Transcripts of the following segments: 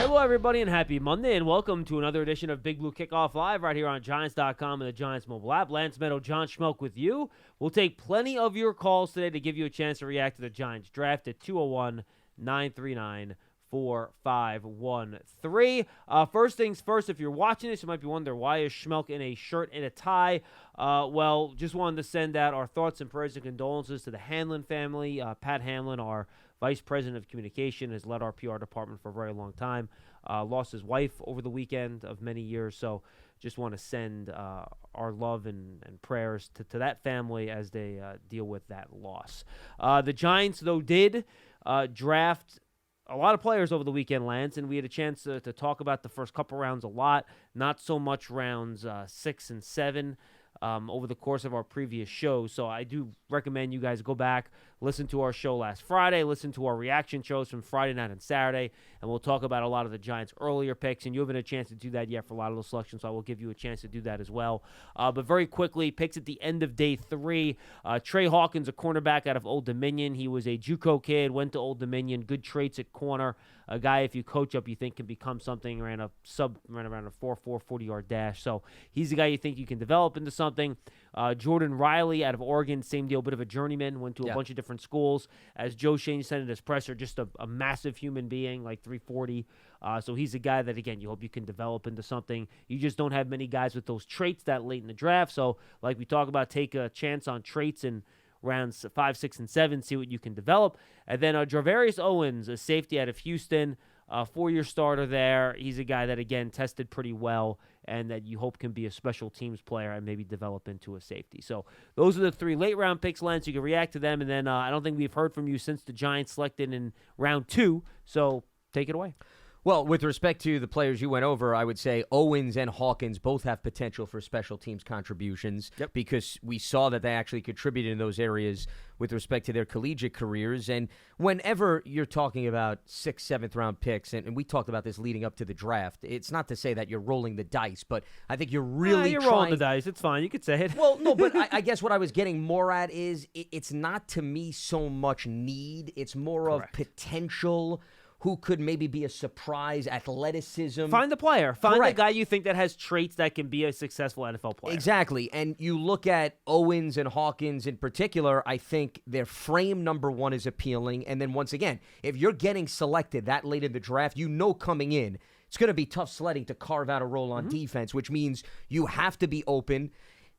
Hello, everybody, and happy Monday, and welcome to another edition of Big Blue Kickoff Live right here on Giants.com and the Giants mobile app. Lance Medow, John Schmeelk with you. We'll take plenty of your calls today to give you a chance to react to the Giants draft at 201-939-4513. First things first, if you're watching this, you might be wondering, why is Schmeelk in a shirt and a tie? Well, just wanted to send out our thoughts and prayers and condolences to the Hanlon family. Pat Hanlon, our Vice President of Communication, has led our PR department for a very long time. Lost his wife over the weekend of many years, so just want to send our love and prayers to that family as they deal with that loss. The Giants, though, did draft a lot of players over the weekend, Lance, and we had a chance to talk about the first couple rounds a lot, not so much rounds 6 and 7 over the course of our previous shows. So I do recommend you guys go back, listen to our show last Friday, listen to our reaction shows from Friday night and Saturday, and we'll talk about a lot of the Giants' earlier picks, and you haven't had a chance to do that yet for a lot of those selections, so I will give you a chance to do that as well. But very quickly, picks at the end of day 3. Trey Hawkins, a cornerback out of Old Dominion. He was a JUCO kid, went to Old Dominion, good traits at corner. A guy, if you coach up, you think can become something, ran around a 4.4 40-yard dash. So he's a guy you think you can develop into something. Jordan Riley out of Oregon, same deal, bit of a journeyman, went to a bunch of different schools. As Joe Shane said in his presser, just a massive human being, like 340. So he's a guy that, again, you hope you can develop into something. You just don't have many guys with those traits that late in the draft. So like we talk about, take a chance on traits and rounds 5, 6, and 7, see what you can develop. And then Dravarius Owens, a safety out of Houston, 4-year starter there. He's a guy that, again, tested pretty well and that you hope can be a special teams player and maybe develop into a safety. So those are the 3 late-round picks, Lance. You can react to them. And then I don't think we've heard from you since the Giants selected in round 2. So take it away. Well, with respect to the players you went over, I would say Owens and Hawkins both have potential for special teams contributions because we saw that they actually contributed in those areas with respect to their collegiate careers. And whenever you're talking about 6th, 7th round picks, and we talked about this leading up to the draft, it's not to say that you're rolling the dice, but I think you're really you're rolling the dice. It's fine. You could say it. Well, no, but I guess what I was getting more at is it's not to me so much need. It's more of potential. Who could maybe be a surprise, athleticism. Find the player. Find the guy you think that has traits that can be a successful NFL player. Exactly. And you look at Owens and Hawkins in particular, I think their frame, number one, is appealing. And then once again, if you're getting selected that late in the draft, you know coming in, it's going to be tough sledding to carve out a role on defense, which means you have to be open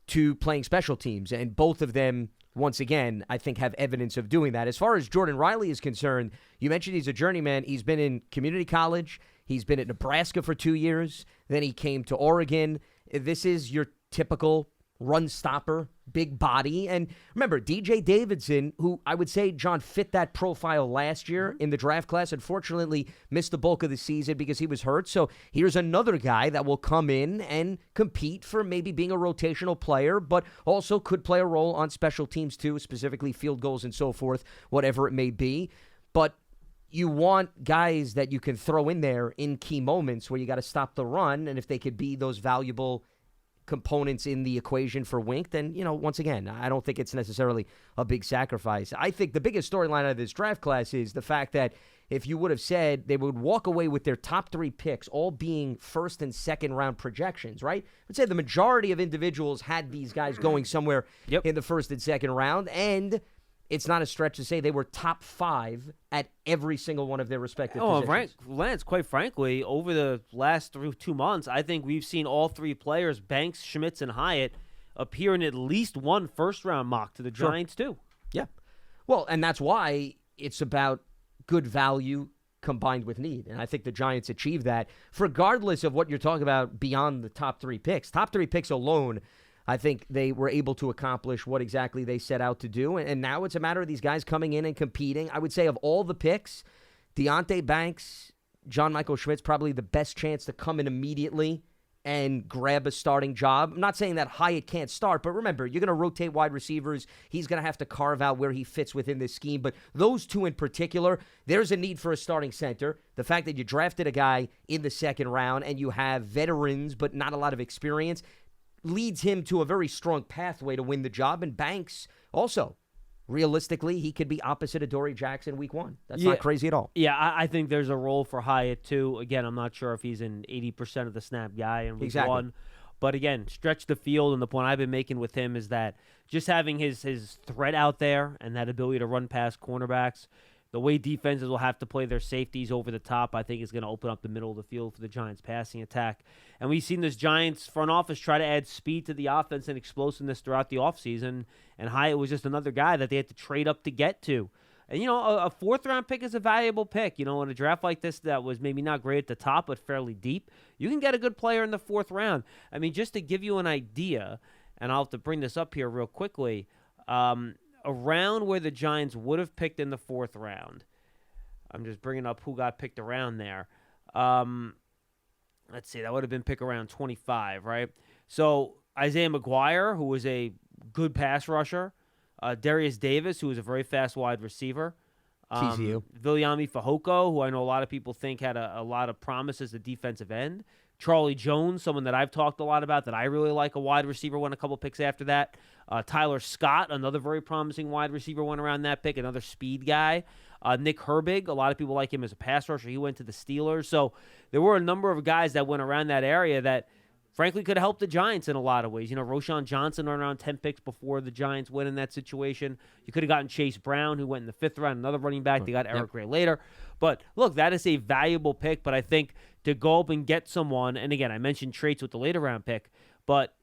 to playing special teams. And both of them, once again, I think have evidence of doing that. As far as Jordan Riley is concerned, you mentioned he's a journeyman. He's been in community college. He's been at Nebraska for 2 years. Then he came to Oregon. This is your typical run stopper, big body. And remember, DJ Davidson, who I would say, John, fit that profile last year in the draft class, unfortunately missed the bulk of the season because he was hurt. So here's another guy that will come in and compete for maybe being a rotational player, but also could play a role on special teams too, specifically field goals and so forth, whatever it may be. But you want guys that you can throw in there in key moments where you got to stop the run, and if they could be those valuable components in the equation for Wink, then, once again, I don't think it's necessarily a big sacrifice. I think the biggest storyline out of this draft class is the fact that if you would have said they would walk away with their top 3 picks all being 1st and 2nd round projections, right? I'd say the majority of individuals had these guys going somewhere in the 1st and 2nd round, and it's not a stretch to say they were top 5 at every single one of their respective positions. Lance, quite frankly, over the last 2 months, I think we've seen all 3 players, Banks, Schmitz, and Hyatt, appear in at least one first-round mock to the Giants, too. Yeah. Well, and that's why it's about good value combined with need. And I think the Giants achieved that, regardless of what you're talking about beyond the top 3 picks. Top 3 picks alone, I think they were able to accomplish what exactly they set out to do. And now it's a matter of these guys coming in and competing. I would say of all the picks, Deonte Banks, John Michael Schmitz, probably the best chance to come in immediately and grab a starting job. I'm not saying that Hyatt can't start, but remember, you're going to rotate wide receivers. He's going to have to carve out where he fits within this scheme. But those 2 in particular, there's a need for a starting center. The fact that you drafted a guy in the 2nd round and you have veterans but not a lot of experience leads him to a very strong pathway to win the job. And Banks also realistically, he could be opposite of Dory Jackson week 1. That's not crazy at all. Yeah, I think there's a role for Hyatt, too. Again, I'm not sure if he's an 80% of the snap guy in week 1. But again, stretch the field, and the point I've been making with him is that just having his threat out there and that ability to run past cornerbacks, the way defenses will have to play their safeties over the top, I think is going to open up the middle of the field for the Giants' passing attack. And we've seen this Giants front office try to add speed to the offense and explosiveness throughout the offseason, and Hyatt was just another guy that they had to trade up to get to. And, a fourth-round pick is a valuable pick. In a draft like this that was maybe not great at the top but fairly deep, you can get a good player in the 4th round. I mean, just to give you an idea, and I'll have to bring this up here real quickly, around where the Giants would have picked in the 4th round, I'm just bringing up who got picked around there. Let's see, that would have been pick around 25, right? So Isaiah McGuire, who was a good pass rusher, Darius Davis, who was a very fast wide receiver. TCU. Viliami Fehoko, who I know a lot of people think had a lot of promise as a defensive end. Charlie Jones, someone that I've talked a lot about that I really like, a wide receiver, went a couple picks after that. Tyler Scott, another very promising wide receiver, went around that pick, another speed guy. Nick Herbig, a lot of people like him as a pass rusher. He went to the Steelers. So there were a number of guys that went around that area that frankly could help the Giants in a lot of ways. Roshan Johnson went around 10 picks before the Giants went in that situation. You could have gotten Chase Brown, who went in the 5th round, another running back. They got Eric Gray later. But, look, that is a valuable pick. But I think to go up and get someone, and again, I mentioned traits with the later round pick, but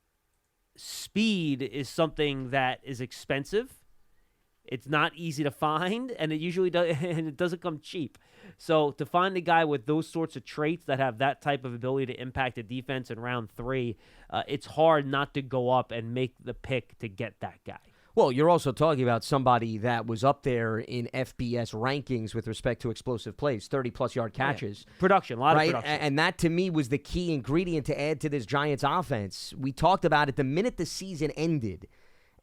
speed is something that is expensive. It's not easy to find, and it usually and it doesn't come cheap. So to find a guy with those sorts of traits that have that type of ability to impact a defense in round 3, it's hard not to go up and make the pick to get that guy. Well, you're also talking about somebody that was up there in FBS rankings with respect to explosive plays, 30-plus yard catches. Yeah. Production, a lot of production. And that, to me, was the key ingredient to add to this Giants offense. We talked about it the minute the season ended.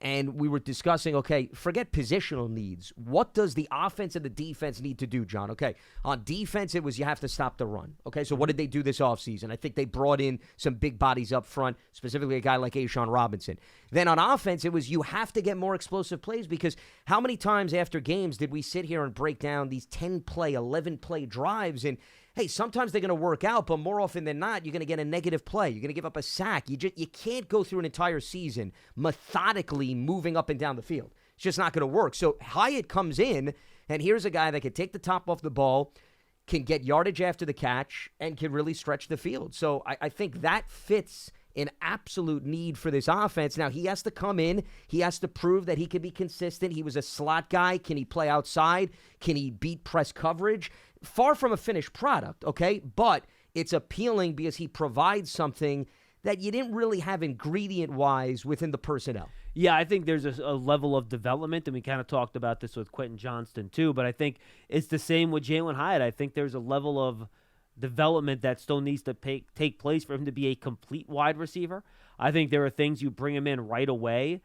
And we were discussing, okay, forget positional needs. What does the offense and the defense need to do, John? Okay, on defense, it was you have to stop the run. Okay, so what did they do this offseason? I think they brought in some big bodies up front, specifically a guy like A'Shawn Robinson. Then on offense, it was you have to get more explosive plays because how many times after games did we sit here and break down these 10-play, 11-play drives and hey, sometimes they're going to work out, but more often than not, you're going to get a negative play. You're going to give up a sack. You can't go through an entire season methodically moving up and down the field. It's just not going to work. So Hyatt comes in, and here's a guy that can take the top off the ball, can get yardage after the catch, and can really stretch the field. So I think that fits an absolute need for this offense. Now, he has to come in. He has to prove that he can be consistent. He was a slot guy. Can he play outside? Can he beat press coverage? Far from a finished product, okay? But it's appealing because he provides something that you didn't really have ingredient-wise within the personnel. Yeah, I think there's a level of development, and we kind of talked about this with Quentin Johnston too, but I think it's the same with Jalen Hyatt. I think there's a level of development that still needs to take place for him to be a complete wide receiver. I think there are things you bring him in right away.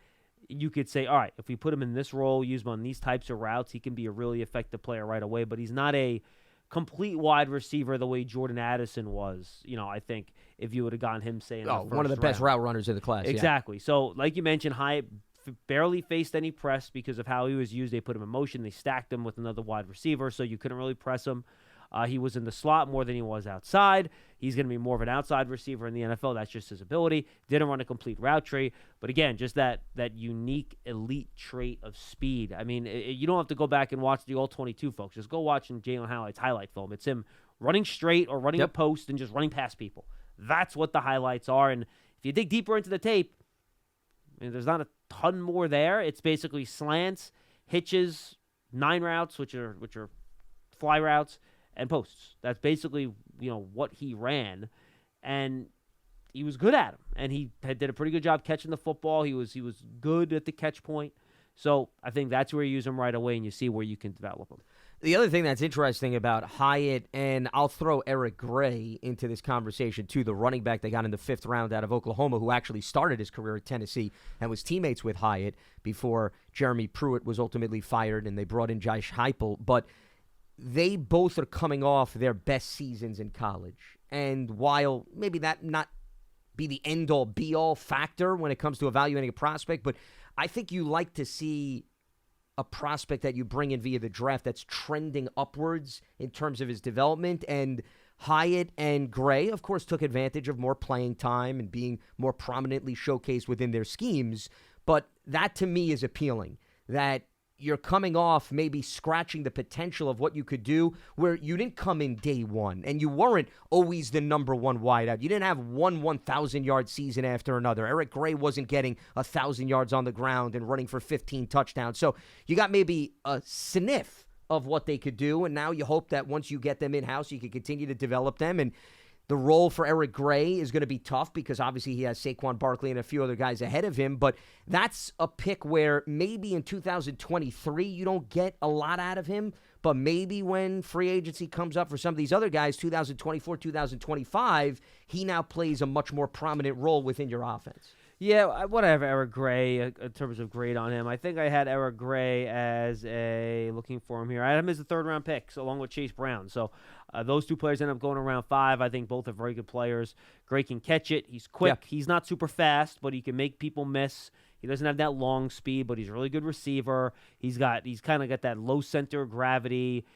You could say, all right, if we put him in this role, use him on these types of routes, he can be a really effective player right away, but he's not a complete wide receiver the way Jordan Addison was. I think if you would have gotten him, say, in the first one of the best route runners in the class. Exactly. Yeah. So, like you mentioned, Hyatt barely faced any press because of how he was used. They put him in motion. They stacked him with another wide receiver, so you couldn't really press him. He was in the slot more than he was outside. He's going to be more of an outside receiver in the NFL. That's just his ability. Didn't run a complete route tree. But again, just that unique elite trait of speed. I mean, you don't have to go back and watch the All-22, folks. Just go watch Jalen Hyatt's highlight film. It's him running straight or running a post and just running past people. That's what the highlights are. And if you dig deeper into the tape, there's not a ton more there. It's basically slants, hitches, 9 routes, which are fly routes, and posts. That's basically, what he ran, and he was good at them. And he did a pretty good job catching the football. He was good at the catch point. So I think that's where you use him right away, and you see where you can develop him. The other thing that's interesting about Hyatt, and I'll throw Eric Gray into this conversation too, the running back they got in the 5th round out of Oklahoma, who actually started his career at Tennessee and was teammates with Hyatt before Jeremy Pruitt was ultimately fired, and they brought in Josh Heupel. But they both are coming off their best seasons in college. And while maybe that not be the end-all, be-all factor when it comes to evaluating a prospect, but I think you like to see a prospect that you bring in via the draft that's trending upwards in terms of his development. And Hyatt and Gray, of course, took advantage of more playing time and being more prominently showcased within their schemes. But that, to me, is appealing, that you're coming off maybe scratching the potential of what you could do, where you didn't come in day one and you weren't always the number one wideout. You didn't have one 1,000-yard season after another. Eric Gray wasn't getting 1,000 yards on the ground and running for 15 touchdowns. So you got maybe a sniff of what they could do, and now you hope that once you get them in-house, you can continue to develop them. And the role for Eric Gray is going to be tough because obviously he has Saquon Barkley and a few other guys ahead of him, but that's a pick where maybe in 2023 you don't get a lot out of him, but maybe when free agency comes up for some of these other guys, 2024, 2025, he now plays a much more prominent role within your offense. Yeah, whatever, Eric Gray, in terms of grade on him. I think I had Eric Gray as looking for him here. I had him as a third-round pick, along with Chase Brown. So those two players end up going around 5. I think both are very good players. Gray can catch it. He's quick. Yeah. He's not super fast, but he can make people miss. He doesn't have that long speed, but he's a really good receiver. He's kind of got that low center of gravity.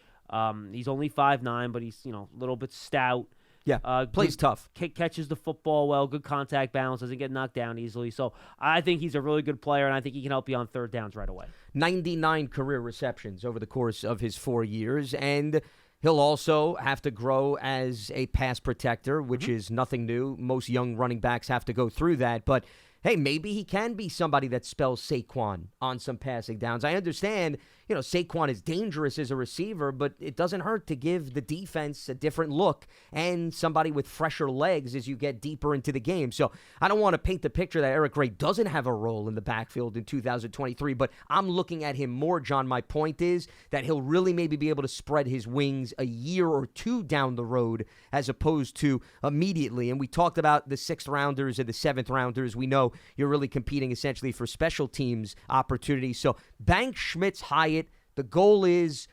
He's only 5'9", but he's a little bit stout. Yeah, plays tough. Catches the football well, good contact balance, doesn't get knocked down easily. So I think he's a really good player, and I think he can help you on third downs right away. 99 career receptions over the course of his 4 years, and he'll also have to grow as a pass protector, which is nothing new. Most young running backs have to go through that, but hey, maybe he can be somebody that spells Saquon on some passing downs. I understand, Saquon is dangerous as a receiver, but it doesn't hurt to give the defense a different look and somebody with fresher legs as you get deeper into the game. So I don't want to paint the picture that Eric Gray doesn't have a role in the backfield in 2023, but I'm looking at him more, John. My point is that he'll really maybe be able to spread his wings a year or two down the road as opposed to immediately. And we talked about the 6th rounders and the 7th rounders. We know you're really competing essentially for special teams opportunities. So Banks, Schmitz, Hyatt, the goal is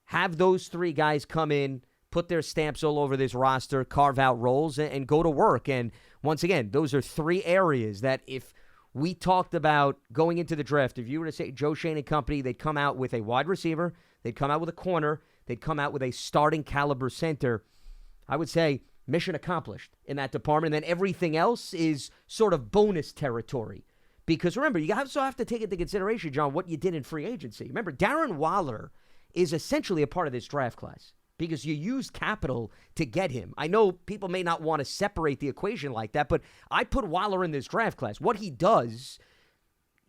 have those 3 guys come in, put their stamps all over this roster, carve out roles, and go to work. And once again, those are 3 areas that if we talked about going into the draft, if you were to say Joe Schoen and company, they'd come out with a wide receiver, they'd come out with a corner, they'd come out with a starting caliber center, I would say mission accomplished in that department. And then everything else is sort of bonus territory. Because remember, you also have to take into consideration, John, what you did in free agency. Remember, Darren Waller is essentially a part of this draft class because you used capital to get him. I know people may not want to separate the equation like that, but I put Waller in this draft class. What he does,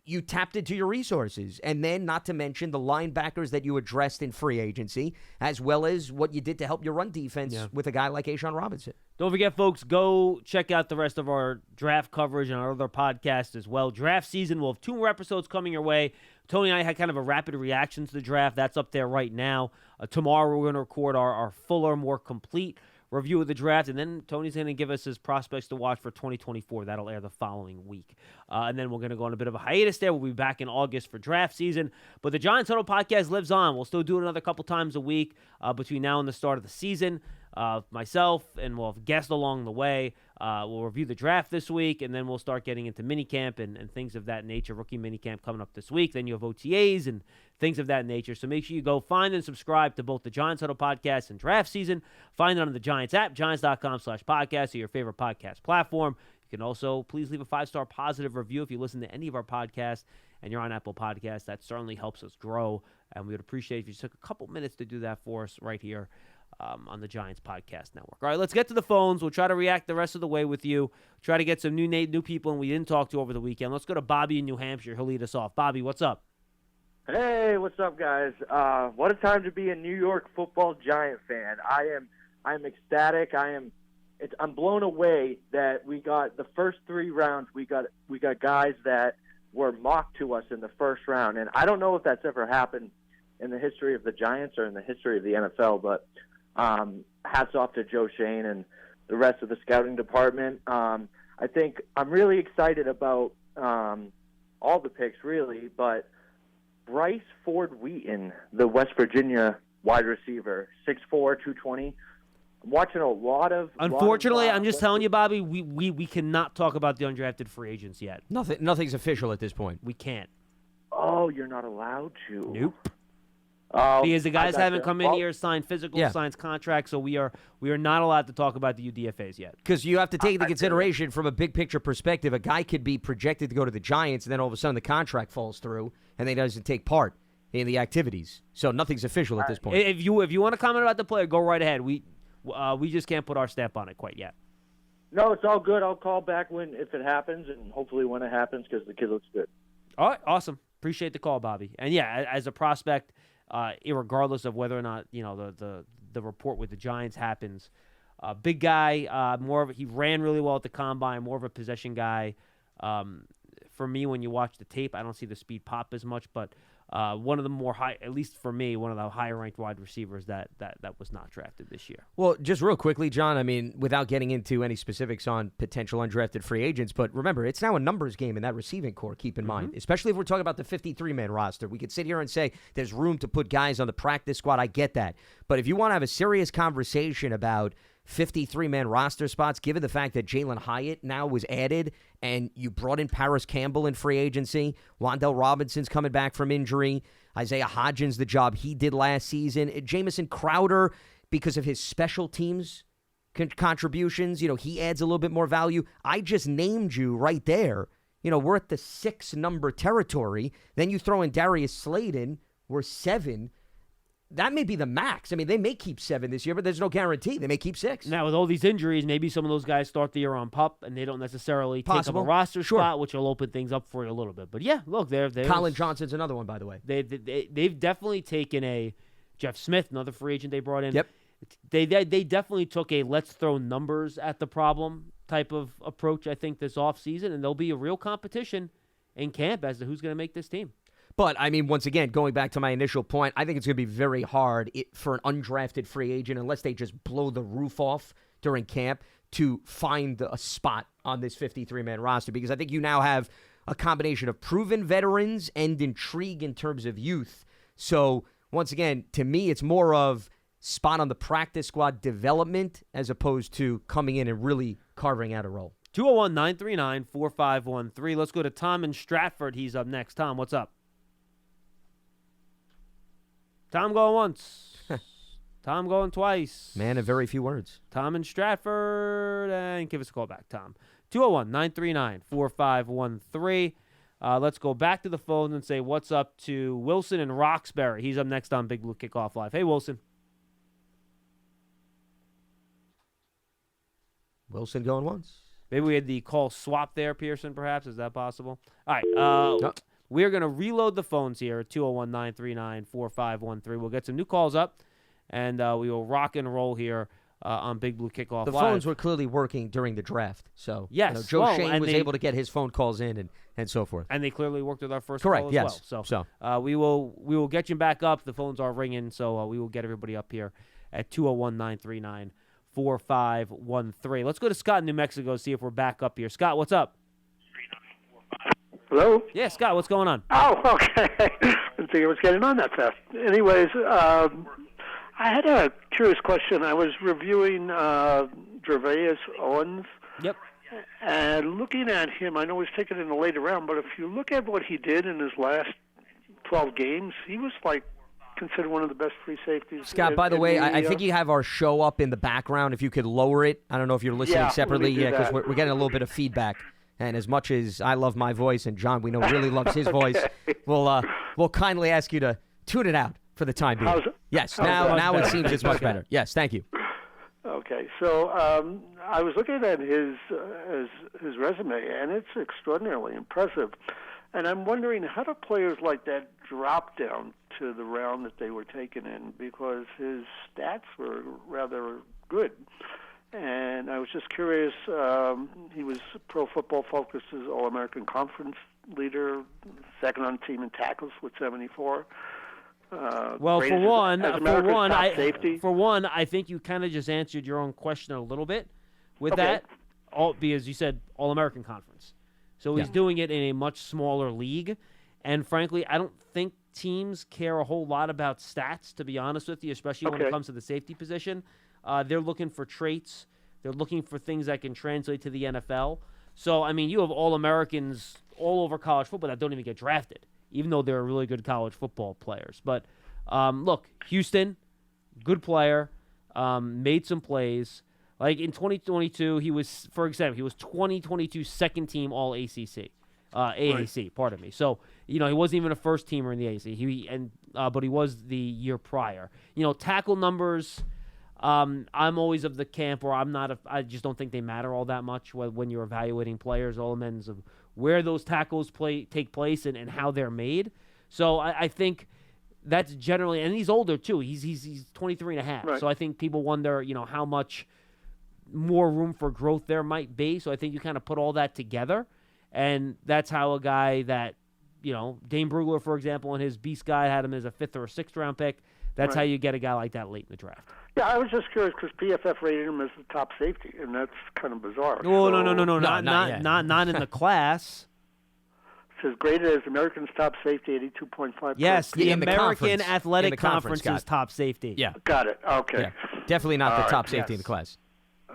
you tapped into your resources. And then, not to mention the linebackers that you addressed in free agency, as well as what you did to help your run defense with a guy like A'Shawn Robinson. Don't forget, folks, go check out the rest of our draft coverage and our other podcasts as well. Draft season, we'll have 2 more episodes coming your way. Tony and I had kind of a rapid reaction to the draft. That's up there right now. Tomorrow, we're going to record our fuller, more complete review of the draft, and then Tony's going to give us his prospects to watch for 2024. That'll air the following week. And then we're going to go on a bit of a hiatus there. We'll be back in August for draft season. But the Giants Huddle podcast lives on. We'll still do it another couple times a week between now and the start of the season. Myself, and we'll have guests along the way. We'll review the draft this week, and then we'll start getting into minicamp and things of that nature. Rookie minicamp coming up this week. Then you have OTAs and things of that nature. So make sure you go find and subscribe to both the Giants Huddle podcast and draft season. Find it on the Giants app, giants.com/podcast, or your favorite podcast platform. You can also please leave a 5-star positive review if you listen to any of our podcasts and you're on Apple Podcasts. That certainly helps us grow, and we would appreciate if you took a couple minutes to do that for us right here on the Giants Podcast Network. All right, let's get to the phones. We'll try to react the rest of the way with you. Try to get some new people and we didn't talk to over the weekend. Let's go to Bobby in New Hampshire. He'll lead us off. Bobby, what's up? Hey, what's up, guys? What a time to be a New York Football Giant fan. I'm ecstatic. I'm blown away that we got the first 3 rounds. We got guys that were mocked to us in the first round, and I don't know if that's ever happened in the history of the Giants or in the history of the NFL, but hats off to Joe Schoen and the rest of the scouting department. I think I'm really excited about all the picks, really, but Bryce Ford Wheaton, the West Virginia wide receiver, 6'4", 220. I'm watching a lot of... Unfortunately, I'm just telling you, Bobby, we cannot talk about the undrafted free agents yet. Nothing's official at this point. We can't. Oh, you're not allowed to. Nope. Oh, Because the guys I haven't gotcha. come in Well, here, signed physical, Yeah. signed contracts, so we are not allowed to talk about the UDFAs yet. Because you have to take into I feel consideration from a big picture perspective, a guy could be projected to go to the Giants, and then all of a sudden the contract falls through, and then he doesn't take part in the activities. So nothing's official at this point. If you want to comment about the player, go right ahead. We just can't put our stamp on it quite yet. no, it's all good. I'll call back if it happens, and hopefully when it happens, because the kid looks good. All right, awesome. Appreciate the call, Bobby. And yeah, as a prospect, irregardless of whether or not the report with the Giants happens, big guy, he ran really well at the combine, more of a possession guy. For me, when you watch the tape, I don't see the speed pop as much, but one of the more high, at least for me, one of the higher ranked wide receivers that was not drafted this year. Well, just real quickly, John, I mean, without getting into any specifics on potential undrafted free agents, but remember, it's now a numbers game in that receiving core, keep in mind, especially if we're talking about the 53-man roster. We could sit here and say there's room to put guys on the practice squad. I get that. But if you want to have a serious conversation about 53-man roster spots, given the fact that Jalen Hyatt now was added and you brought in Paris Campbell in free agency, Wan'Dale Robinson's coming back from injury, Isaiah Hodgins, the job he did last season, Jamison Crowder, because of his special teams contributions, he adds a little bit more value. I just named you right there. We're at the 6 number territory. Then you throw in Darius Slayton, we're 7. That may be the max. I mean, they may keep 7 this year, but there's no guarantee. They may keep 6. Now, with all these injuries, maybe some of those guys start the year on PUP, and they don't necessarily Possible. take up a roster Sure. spot, which will open things up for you a little bit. But yeah, look, they're Colin Johnson's another one, by the way. They've definitely taken a Jeff Smith, another free agent they brought in. Yep. They definitely took a let's throw numbers at the problem type of approach, I think, this offseason, and there'll be a real competition in camp as to who's going to make this team. But, I mean, once again, going back to my initial point, I think it's going to be very hard for an undrafted free agent, unless they just blow the roof off during camp, to find a spot on this 53-man roster. Because I think you now have a combination of proven veterans and intrigue in terms of youth. So, once again, to me, it's more of spot on the practice squad development as opposed to coming in and really carving out a role. 201-939-4513. Let's go to Tom in Stratford. He's up next. Tom, what's up? Tom going once. Tom going twice. Man of very few words. Tom in Stratford. And give us a call back, Tom. 201-939-4513. Let's go back to the phone and say what's up to Wilson in Roxbury. He's up next on Big Blue Kickoff Live. Hey, Wilson. Wilson going once. Maybe we had the call swap there, Pearson, perhaps. Is that possible? All right. Nope. We're going to reload the phones here at 201-939-4513. We'll get some new calls up, and we will rock and roll here on Big Blue Kickoff The Live. phones were clearly working during the draft. So, Yes. Joe Well, Shane and was they- able to get his phone calls in and so forth. And they clearly worked with our first Correct, call as yes. well. So. We will get you back up. The phones are ringing, so we will get everybody up here at 201-939-4513. Let's go to Scott in New Mexico, see if we're back up here. Scott, what's up? Hello? Yeah, Scott, what's going on? Oh, okay. Didn't think it was getting on that fast. Anyways, I had a curious question. I was reviewing Gervais Owens, Yep. and looking at him, I know he's taken in the later round, but if you look at what he did in his last 12 games, he was considered one of the best free safeties. Scott, by the way, I think you have our show up in the background. If you could lower it. I don't know if you're listening Yeah, separately. let me do Yeah, because that. we're getting a little bit of feedback. And as much as I love my voice, and John, we know, really loves his voice, we'll kindly ask you to tune it out for the time being. How's it? Yes, How's now that? it seems it's much better. Yes, thank you. Okay, so I was looking at his resume, and it's extraordinarily impressive. And I'm wondering, how do players like that drop down to the round that they were taken in? Because his stats were rather good. And I was just curious, he was Pro Football Focus's All-American Conference leader, second on team in tackles with 74. Well, great for as America's top safety. I think you kind of just answered your own question a little bit with Okay. that, because you said All-American Conference. So he's Yeah. doing it in a much smaller league, and frankly, I don't think teams care a whole lot about stats, to be honest with you, especially when it Okay. comes to the safety position. They're looking for traits. They're looking for things that can translate to the NFL. So, I mean, you have All-Americans all over college football that don't even get drafted. even though they're really good college football players. But look, Houston, good player, made some plays. Like in 2022, he was 2022 second team All ACC. AAC, pardon me. So, he wasn't even a first teamer in the AAC. But he was the year prior. Tackle numbers, I'm always of the camp where I just don't think they matter all that much when you're evaluating players, all ends of where those tackles take place and how they're made. So I think that's generally, and he's older too. He's 23 and a half. Right. So I think people wonder, how much more room for growth there might be. So I think you kind of put all that together. And that's how a guy that, Dane Brugler, for example, in his Beast Guide had him as a 5th or a 6th round pick. That's how you get a guy like that late in the draft. Yeah, I was just curious because PFF rated him as the top safety, and that's kind of bizarre. Oh, no, not in the class. It says graded as American's top safety, 82.5. Yes, the in the American conference. Athletic In the conference, Conference's top safety. Yeah. Got it. Okay. Yeah. Definitely not the All top right, safety yes. in the class.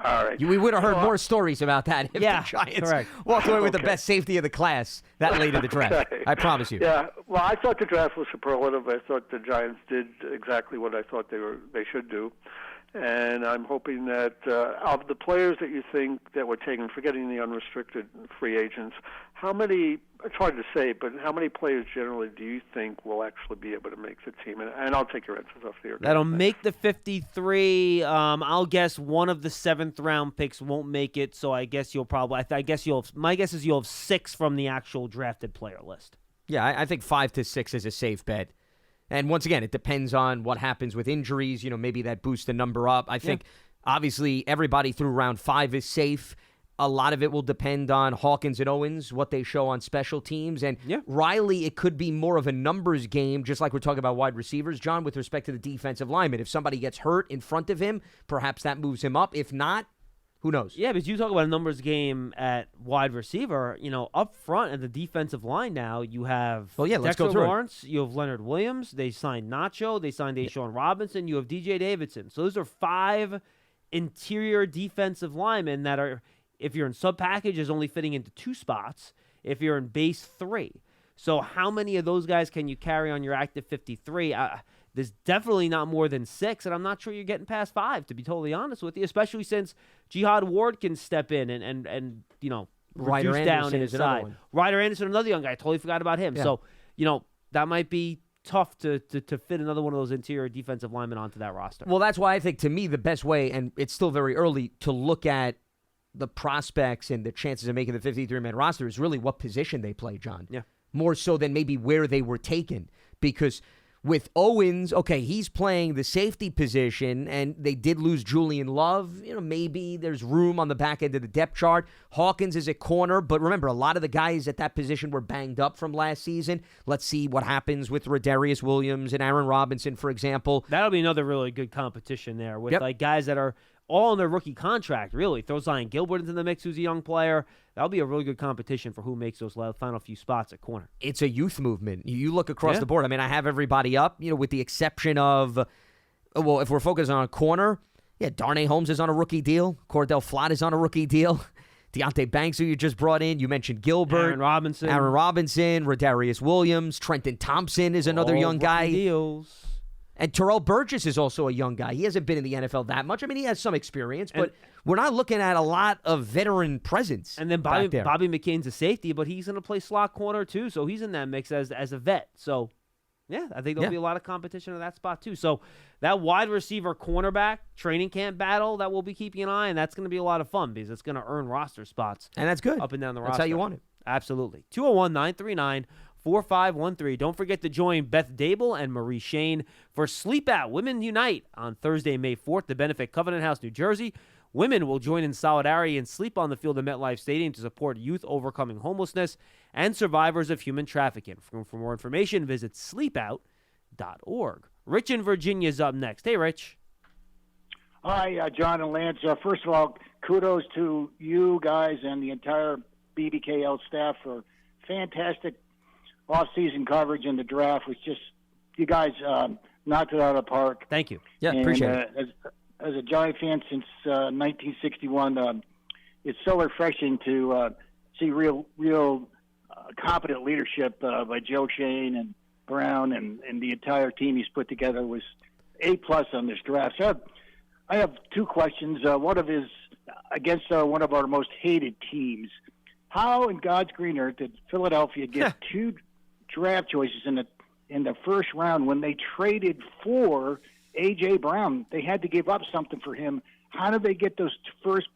All right. We would have heard more stories about that if the Giants correct. walked away with the Okay. best safety of the class that late in the draft. Okay. I promise you. Yeah. Well, I thought the draft was superlative. I thought the Giants did exactly what I thought they should do. And I'm hoping that of the players that you think that were taken, forgetting the unrestricted free agents, how many, it's hard to say, but how many players generally do you think will actually be able to make the team? And I'll take your answers off the air. That'll make the 53. I'll guess one of the 7th round picks won't make it, so I guess you'll probably, my guess is you'll have 6 from the actual drafted player list. Yeah, I think 5 to 6 is a safe bet. And once again, it depends on what happens with injuries. Maybe that boosts the number up. I think, obviously, everybody through round 5 is safe. A lot of it will depend on Hawkins and Owens, what they show on special teams. And Riley, it could be more of a numbers game, just like we're talking about wide receivers, John, with respect to the defensive lineman. If somebody gets hurt in front of him, perhaps that moves him up. If not, who knows? Yeah, but you talk about a numbers game at wide receiver. Up front at the defensive line now, you have let's Dexter go through Lawrence, you have Leonard Williams, they signed Nacho, they signed Deshaun Robinson, you have DJ Davidson. So those are 5 interior defensive linemen that are, if you're in sub package, is only fitting into 2 spots. If you're in base, 3. So how many of those guys can you carry on your active 53? There's definitely not more than 6, and I'm not sure you're getting past 5, to be totally honest with you, especially since Jihad Ward can step in and Ryder reduce down Anderson his is another side. one. Ryder Anderson, another young guy. I totally forgot about him. Yeah. So, that might be tough to fit another one of those interior defensive linemen onto that roster. Well, that's why I think, to me, the best way, and it's still very early, to look at the prospects and the chances of making the 53-man roster is really what position they play, John. Yeah. More so than maybe where they were taken. Because with Owens, okay, he's playing the safety position, and they did lose Julian Love. Maybe there's room on the back end of the depth chart. Hawkins is a corner, but remember, a lot of the guys at that position were banged up from last season. Let's see what happens with Rodarius Williams and Aaron Robinson, for example. That'll be another really good competition there with like guys that are all on their rookie contract, really. Throw Zion Gilbert into the mix, who's a young player. That'll be a really good competition for who makes those final few spots at corner. It's a youth movement. You look across the board. I mean, I have everybody up, with the exception of, well, if we're focused on a corner, Darnay Holmes is on a rookie deal. Cordell Flott is on a rookie deal. Deontay Banks, who you just brought in. You mentioned Gilbert. Aaron Robinson, Rodarius Williams. Trenton Thompson is another young guy. Deals. And Terrell Burgess is also a young guy. He hasn't been in the NFL that much. I mean, he has some experience, but we're not looking at a lot of veteran presence. And then back there. Bobby McCain's a safety, but he's going to play slot corner too, so he's in that mix as a vet. So, I think there'll be a lot of competition at that spot too. So that wide receiver cornerback training camp battle that we'll be keeping an eye on, that's going to be a lot of fun because it's going to earn roster spots. And that's good. Up and down the roster. roster. That's how you want it. Absolutely. 201-939-4513. Don't forget to join Beth Dable and Marie Shane for Sleep Out Women Unite on Thursday, May 4th to benefit Covenant House, New Jersey. Women will join in solidarity and sleep on the field of MetLife Stadium to support youth overcoming homelessness and survivors of human trafficking. For more information, visit sleepout.org. Rich in Virginia is up next. Hey, Rich. Hi, John and Lance. First of all, kudos to you guys and the entire BBKL staff for fantastic off-season coverage, and the draft was just, you guys knocked it out of the park. Thank you. Yeah, appreciate it. As a Giant fan since 1961, it's so refreshing to see real competent leadership by Joe Shane and Brown and the entire team he's put together was A+ on this draft. So I have two questions. One of is against one of our most hated teams. How in God's green earth did Philadelphia get two draft choices in the first round when they traded for A.J. Brown? They had to give up something for him. How did they get those first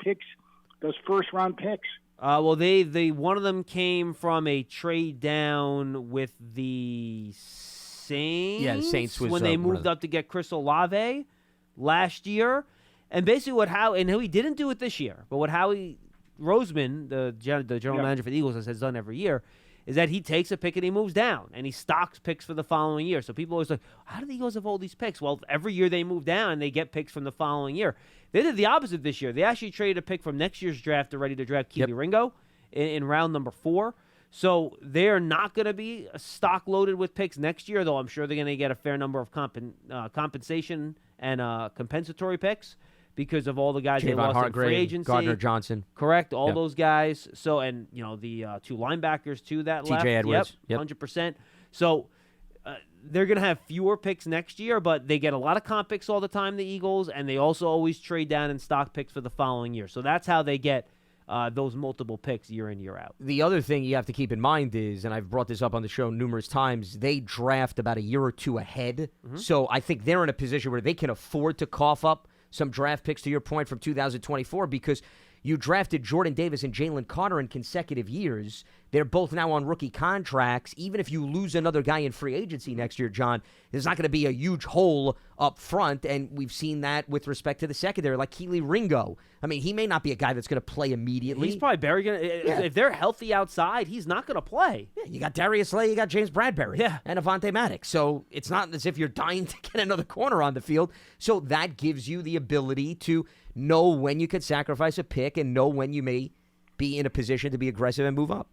round picks? Well, they one of them came from a trade down with the Saints. Yeah, the Saints was when they moved up to get Chris Olave last year, and basically and he didn't do it this year, but what Howie Roseman, the general manager for the Eagles, has done every year, is that he takes a pick and he moves down, and he stocks picks for the following year. So people always like, how do the Eagles have all these picks? Well, every year they move down and they get picks from the following year. They did the opposite this year. They actually traded a pick from next year's draft to ready to draft Keely Ringo in round number 4. So they're not going to be stock loaded with picks next year, though I'm sure they're going to get a fair number of compensation and compensatory picks because of all the guys they lost in free agency. Gardner Johnson. Correct, all those guys. So, and, the 2 linebackers, too, that left. T.J. Edwards. Yep, 100%. So they're going to have fewer picks next year, but they get a lot of comp picks all the time, the Eagles, and they also always trade down and stock picks for the following year. So that's how they get those multiple picks year in, year out. The other thing you have to keep in mind is, and I've brought this up on the show numerous times, they draft about a year or two ahead. Mm-hmm. So I think they're in a position where they can afford to cough up some draft picks, to your point, from 2024, because you drafted Jordan Davis and Jalen Carter in consecutive years. They're both now on rookie contracts. Even if you lose another guy in free agency next year, John, there's not going to be a huge hole up front, and we've seen that with respect to the secondary, like Keely Ringo. I mean, he may not be a guy that's going to play immediately. He's probably going to. If they're healthy outside, he's not going to play. Yeah, you got Darius Slay, you got James Bradbury, and Avonte Maddox. So it's not as if you're dying to get another corner on the field. So that gives you the ability to know when you could sacrifice a pick and know when you may be in a position to be aggressive and move up.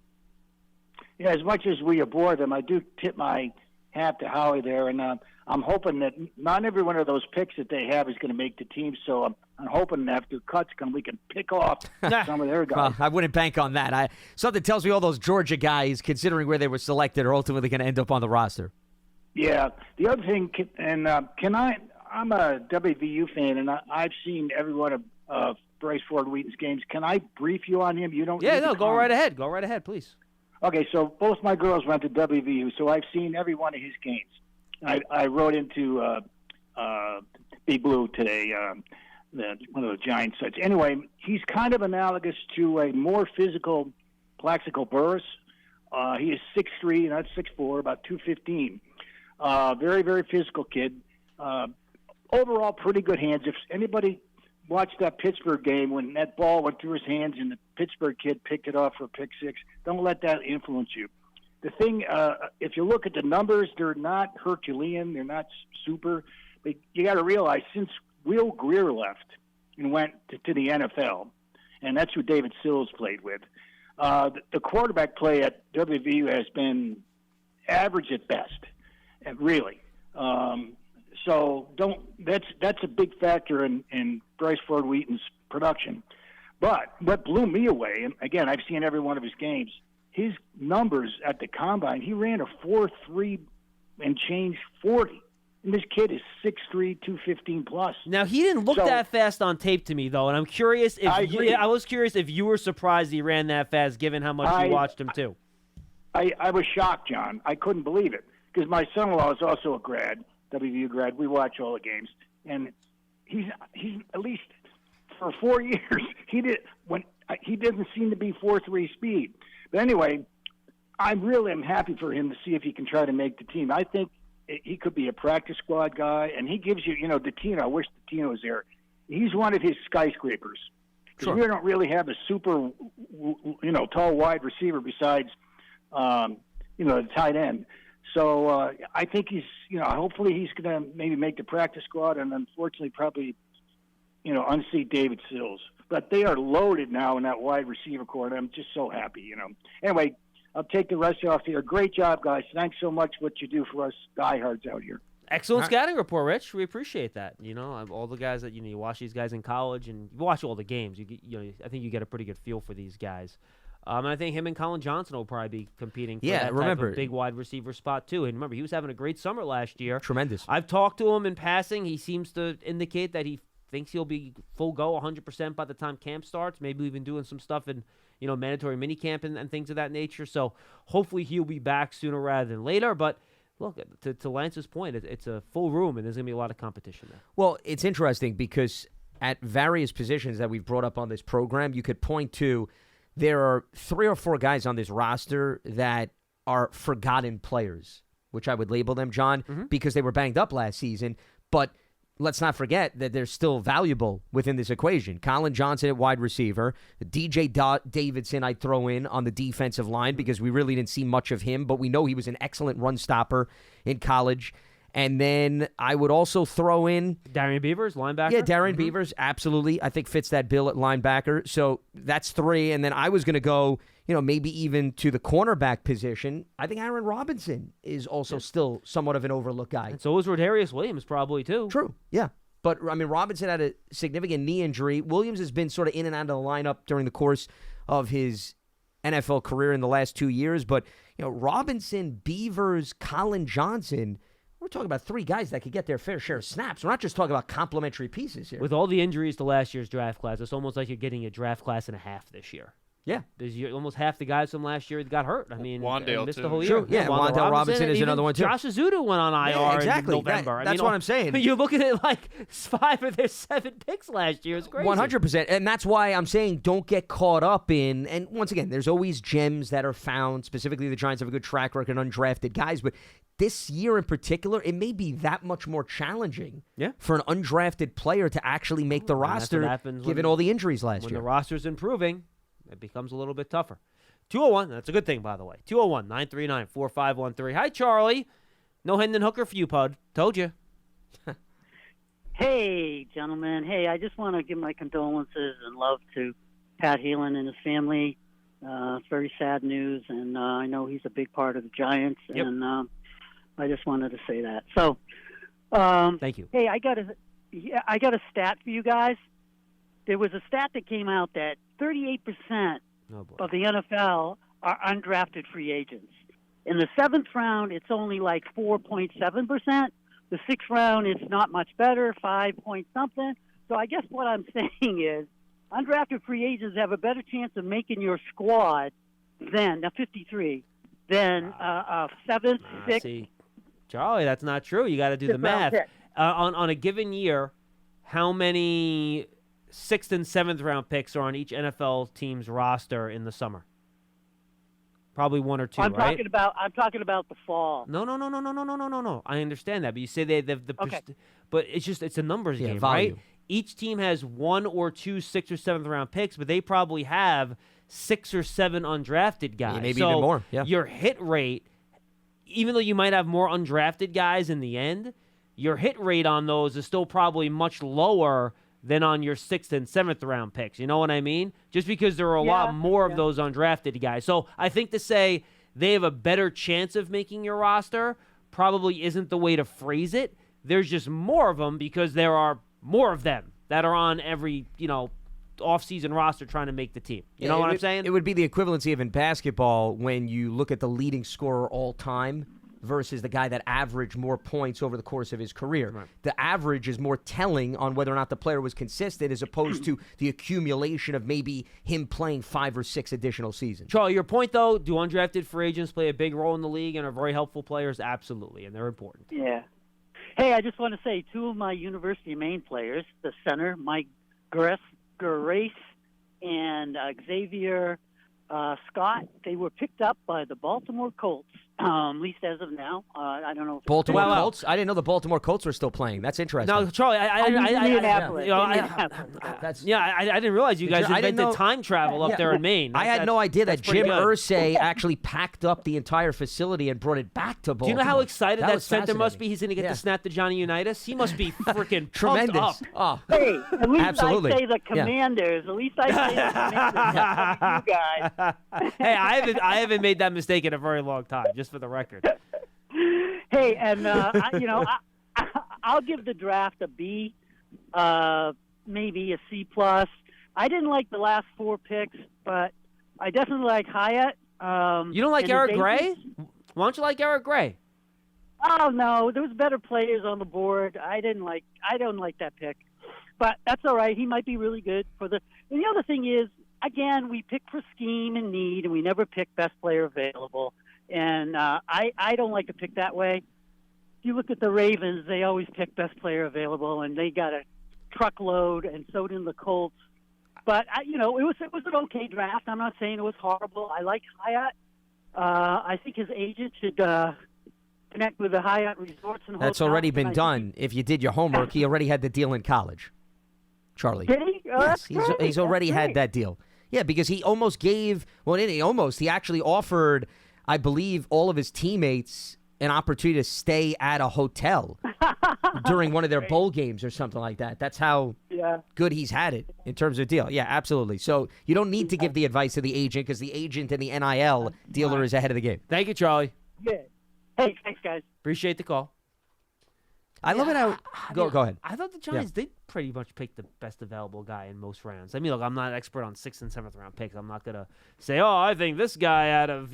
Yeah, as much as we abhor them, I do tip my hat to Howie there, and I'm hoping that not every one of those picks that they have is going to make the team. So I'm hoping after cuts we can pick off some of their guys. Well, I wouldn't bank on that. Something tells me all those Georgia guys, considering where they were selected, are ultimately going to end up on the roster. Yeah. The other thing, and I'm a WVU fan, and I've seen every one of Bryce Ford Wheaton's games. Can I brief you on him? You don't. Yeah, no, go right ahead. Go right ahead, please. Okay, so both my girls went to WVU, so I've seen every one of his games. I wrote into Big Blue today, one of the Giant sites. Anyway, he's kind of analogous to a more physical Plaxico Burress. He is 6'3", not 6'4", about 215. Very, very physical kid. Overall, pretty good hands. If anybody watched that Pittsburgh game when that ball went through his hands and the Pittsburgh kid picked it off for a pick 6, don't let that influence you. The thing, if you look at the numbers, they're not Herculean, they're not super. But you got to realize, since Will Greer left and went to the NFL, and that's who David Sills played with, the quarterback play at WVU has been average at best, really. So that's a big factor in Bryce Ford Wheaton's production. But what blew me away, and again, I've seen every one of his games, his numbers at the combine, he ran a 4.3 and change 40. And this kid is 6'3", 215 plus. Now, he didn't look that fast on tape to me, though, and I'm curious if I was curious if you were surprised he ran that fast, given how much you watched him too. I was shocked, John. I couldn't believe it, because my son-in-law is also a WVU grad. We watch all the games, and he's at least for 4 years he doesn't seem to be 4.3 speed. But anyway, I really am happy for him to see if he can try to make the team. I think he could be a practice squad guy, and he gives you, Datino. I wish Datino was there. He's one of his skyscrapers. Sure. We don't really have a super, tall wide receiver besides, the tight end. So I think he's, hopefully he's going to maybe make the practice squad, and unfortunately probably, unseat David Sills. But they are loaded now in that wide receiver corps, and I'm just so happy, Anyway, I'll take the rest off here. Great job, guys. Thanks so much what you do for us diehards out here. Excellent scouting report, Rich. We appreciate that. All the guys that you watch these guys in college, and you watch all the games. I think you get a pretty good feel for these guys. And I think him and Colin Johnson will probably be competing for Yeah, that type remember- of big wide receiver spot, too. And remember, he was having a great summer last year. Tremendous. I've talked to him in passing. He seems to indicate that he thinks he'll be full go 100% by the time camp starts, maybe even doing some stuff in mandatory minicamp and things of that nature. So hopefully he'll be back sooner rather than later. But look, to Lance's point, it's a full room, and there's going to be a lot of competition there. Well, it's interesting because at various positions that we've brought up on this program, you could point to there are 3 or 4 guys on this roster that are forgotten players, which I would label them, John, because they were banged up last season. But let's not forget that they're still valuable within this equation. Colin Johnson at wide receiver, DJ Davidson I'd throw in on the defensive line because we really didn't see much of him, but we know he was an excellent run stopper in college. And then I would also throw in Darian Beavers, linebacker. Yeah, Darian Beavers, absolutely. I think fits that bill at linebacker. So that's 3. And then I was going to go, maybe even to the cornerback position. I think Aaron Robinson is also still somewhat of an overlooked guy. And so is Rodarius Williams probably, too. True, yeah. But, I mean, Robinson had a significant knee injury. Williams has been sort of in and out of the lineup during the course of his NFL career in the last 2 years. But, Robinson, Beavers, Colin Johnson, we're talking about 3 guys that could get their fair share of snaps. We're not just talking about complementary pieces here. With all the injuries to last year's draft class, it's almost like you're getting a draft class and a half this year. Yeah. There's almost half the guys from last year that got hurt. I mean, Wandale, missed too. the whole year. True. Yeah, Wandale Robinson is another one, too. Josh Azudu went on IR Yeah, exactly. in November. That's what I'm saying. You're looking at like 5 of their 7 picks last year. It's crazy. 100%. And that's why I'm saying don't get caught up in, and once again, there's always gems that are found. Specifically, the Giants have a good track record on undrafted guys, but this year in particular, it may be that much more challenging for an undrafted player to actually make the roster, given all the injuries last year. When the roster's improving, it becomes a little bit tougher. 201, that's a good thing, by the way. 201-939-4513. Hi, Charlie. No Hendon Hooker for you, Pud. Told you. Hey, gentlemen. Hey, I just want to give my condolences and love to Pat Heelan and his family. It's very sad news, and I know he's a big part of the Giants, and I just wanted to say that. So, thank you. Hey, I got a stat for you guys. There was a stat that came out that 38% of the NFL are undrafted free agents. In the 7th round, it's only like 4.7%. The 6th round, it's not much better, 5 point something. So I guess what I'm saying is undrafted free agents have a better chance of making your squad than 53 than 7th, 6th. See, Charlie, that's not true. You got to do the math. On a given year, how many 6th and 7th round picks are on each NFL team's roster in the summer? Probably 1 or 2, I'm right? I'm talking about the fall. No. I understand that, but you say Okay. But it's a numbers game, volume. right? Each team has 1 or 2 6th or 7th round picks, but they probably have 6 or 7 undrafted guys. Yeah, maybe so even more. Yeah. Your hit rate, even though you might have more undrafted guys in the end, your hit rate on those is still probably much lower than on your 6th and 7th round picks. You know what I mean? Just because there are a lot more of those undrafted guys. So I think to say they have a better chance of making your roster probably isn't the way to phrase it. There's just more of them because there are more of them that are on every, off-season roster trying to make the team. You know what I'm saying? It would be the equivalency of in basketball when you look at the leading scorer all time versus the guy that averaged more points over the course of his career. Right. The average is more telling on whether or not the player was consistent as opposed to the accumulation of maybe him playing 5 or 6 additional seasons. Charlie, your point, though, do undrafted free agents play a big role in the league and are very helpful players? Absolutely, and they're important. Yeah. Hey, I just want to say 2 of my University of Maine players, the center, Mike Grace and Xavier Scott, they were picked up by the Baltimore Colts, at least as of now. I don't know. Baltimore Colts? I didn't know the Baltimore Colts were still playing. That's interesting. No, Charlie, I didn't realize you guys invented time travel up there in Maine. I had no idea that Jim good. Irsay actually packed up the entire facility and brought it back to Baltimore. Do you know how excited that was center must be? fascinating. He's going to get the snap to Johnny Unitas. He must be freaking Tremendous. pumped up. Oh. Hey, at least Absolutely. I say the Commanders. At least I say the Commanders. You guys. Hey, I haven't made that mistake in a very long time, just for the record. Hey, and I'll give the draft a B, maybe a C plus. I didn't like the last 4 picks, but I definitely like Hyatt. You don't like and his Eric agents. Gray? Why don't you like Eric Gray? Oh no, there was better players on the board. I don't like that pick, but that's all right. He might be really good for the. And the other thing is, again, we pick for scheme and need, and we never pick best player available. And I don't like to pick that way. If you look at the Ravens, they always pick best player available, and they got a truckload, and so did the Colts. But it was an okay draft. I'm not saying it was horrible. I like Hyatt. I think his agent should connect with the Hyatt Resorts and That's hotels, already and been I done. If you did your homework, he already had the deal in college, Charlie. Did he? Oh, Yes, that's great. he's already That's had great. that deal. Yeah, because he almost gave, he actually offered, I believe, all of his teammates an opportunity to stay at a hotel during one of their bowl games or something like that. That's how good he's had it in terms of deal. Yeah, absolutely. So you don't need to give the advice to the agent because the agent and the NIL dealer is ahead of the game. Thank you, Charlie. Yeah. Hey, thanks, guys. Appreciate the call. I love it how. Go ahead. I thought the Giants did pretty much pick the best available guy in most rounds. I mean, look, I'm not an expert on 6th and 7th round picks. I'm not gonna say, I think this guy out of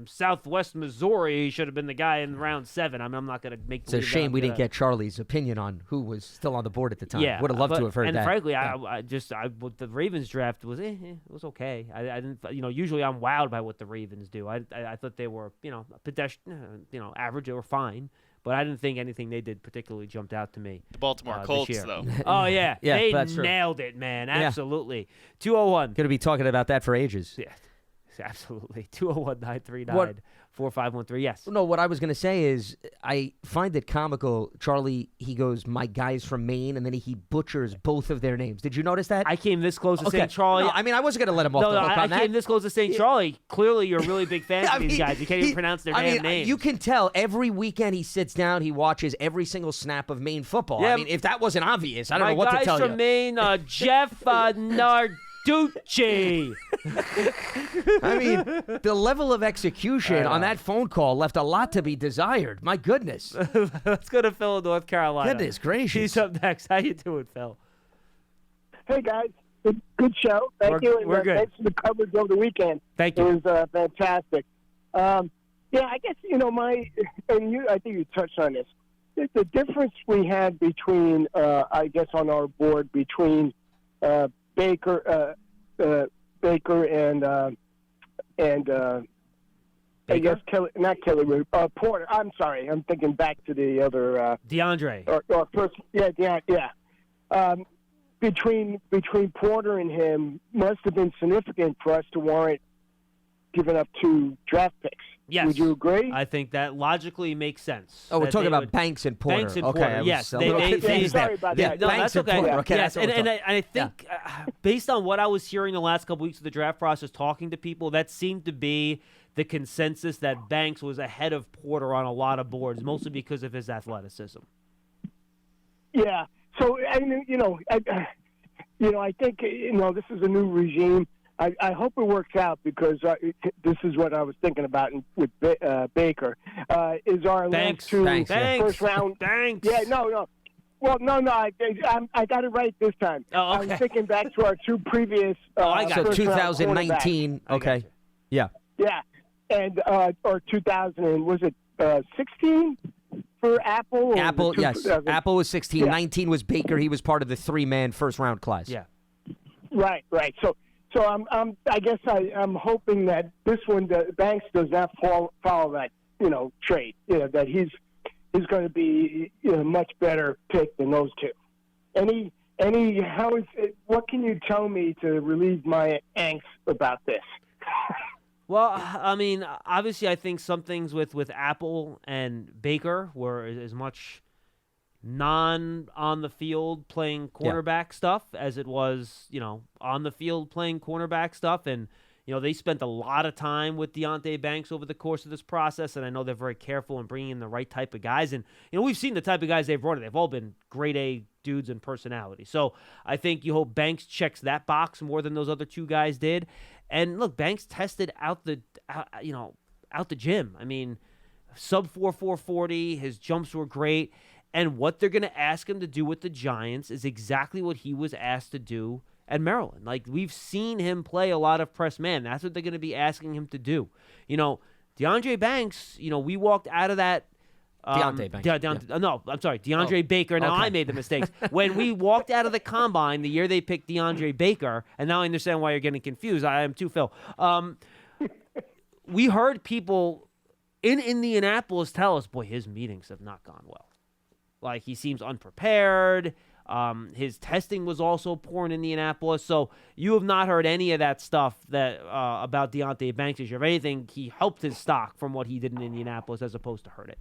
Southwest Missouri should have been the guy in round 7. I mean, I'm not gonna make. It's a shame we didn't get Charlie's opinion on who was still on the board at the time. Yeah, would have loved to have heard and that. frankly, the Ravens draft was it was okay. I didn't usually I'm wowed by what the Ravens do. I thought they were pedestrian, average. They were fine. But I didn't think anything they did particularly jumped out to me. The Baltimore this Colts, year. though. Oh, yeah. Yeah, they that's true. nailed it, man. Absolutely. 201. Going to be talking about that for ages. Yeah, absolutely. 201-939-4513. Yes. No, what I was going to say is I find it comical. Charlie, he goes, my guy's from Maine, and then he butchers both of their names. Did you notice that? I came this close to saying Charlie. No, I mean, I wasn't going to let him off the hook on that. I came this close to saying Charlie. Clearly, you're a really big fan of these guys. You can't even pronounce their damn names. You can tell every weekend he sits down, he watches every single snap of Maine football. Yeah, I mean, if that wasn't obvious, I don't know what to tell My guys from Maine, Jeff Narducci. I mean, the level of execution on that phone call left a lot to be desired. My goodness. Let's go to Phil in North Carolina. Goodness gracious. He's up next. How you doing, Phil? Hey, guys. Good show. Thank you. And, we're good. Thanks for the coverage over the weekend. Thank you. It was fantastic. I guess, I think you touched on this. The difference we had between, I guess, on our board between Baker and I guess Porter. I'm sorry, I'm thinking back to the other DeAndre. Or first, between Porter and him must have been significant for us to warrant giving up 2 draft picks. Yes. Would you agree? I think that logically makes sense. Oh, we're that talking they about would- Banks and Porter. Banks and Okay, Porter, I was yes. a little confused sorry there. about Yeah, that. No, Banks that's and okay. Porter. Okay, yes, that's what and we're I think based on what I was hearing the last couple weeks of the draft process, talking to people, that seemed to be the consensus that Banks was ahead of Porter on a lot of boards, mostly because of his athleticism. Yeah. So, I think this is a new regime. I hope it works out because this is what I was thinking about with Baker. Is our Banks. first round? Banks. Yeah, no. Well, no. I got it right this time. Oh, okay. I was thinking back to our 2 previous. I got So it. 2019. Okay. Yeah. Yeah, and or 2000. Was it 16 for Apple? Or Apple, yes. Apple was 16. Yeah. 19 was Baker. He was part of the 3-man first-round class. Yeah. Right. So I guess I'm hoping that this one, Banks, does not follow that trade. That he's going to be a much better pick than those 2. What can you tell me to relieve my angst about this? Well, I mean, obviously, I think some things with Apple and Baker were as much on the field playing quarterback stuff as it was, on the field playing cornerback stuff. And, they spent a lot of time with Deontay Banks over the course of this process. And I know they're very careful in bringing in the right type of guys. And, we've seen the type of guys they've brought in. They've all been grade A dudes and personality. So I think you hope Banks checks that box more than those other 2 guys did. And look, Banks tested out the gym. I mean, sub 4.40, his jumps were great. And what they're going to ask him to do with the Giants is exactly what he was asked to do at Maryland. Like, we've seen him play a lot of press man. That's what they're going to be asking him to do. DeAndre Banks, we walked out of that. Deontay Banks. No, I'm sorry. DeAndre Baker. Now, I made the mistakes. When we walked out of the combine the year they picked DeAndre Baker, and now I understand why you're getting confused. I am too, Phil. We heard people in Indianapolis tell us, boy, his meetings have not gone well. Like, he seems unprepared. His testing was also poor in Indianapolis. So you have not heard any of that stuff that about Deontay Banks. If anything, he helped his stock from what he did in Indianapolis as opposed to hurt it.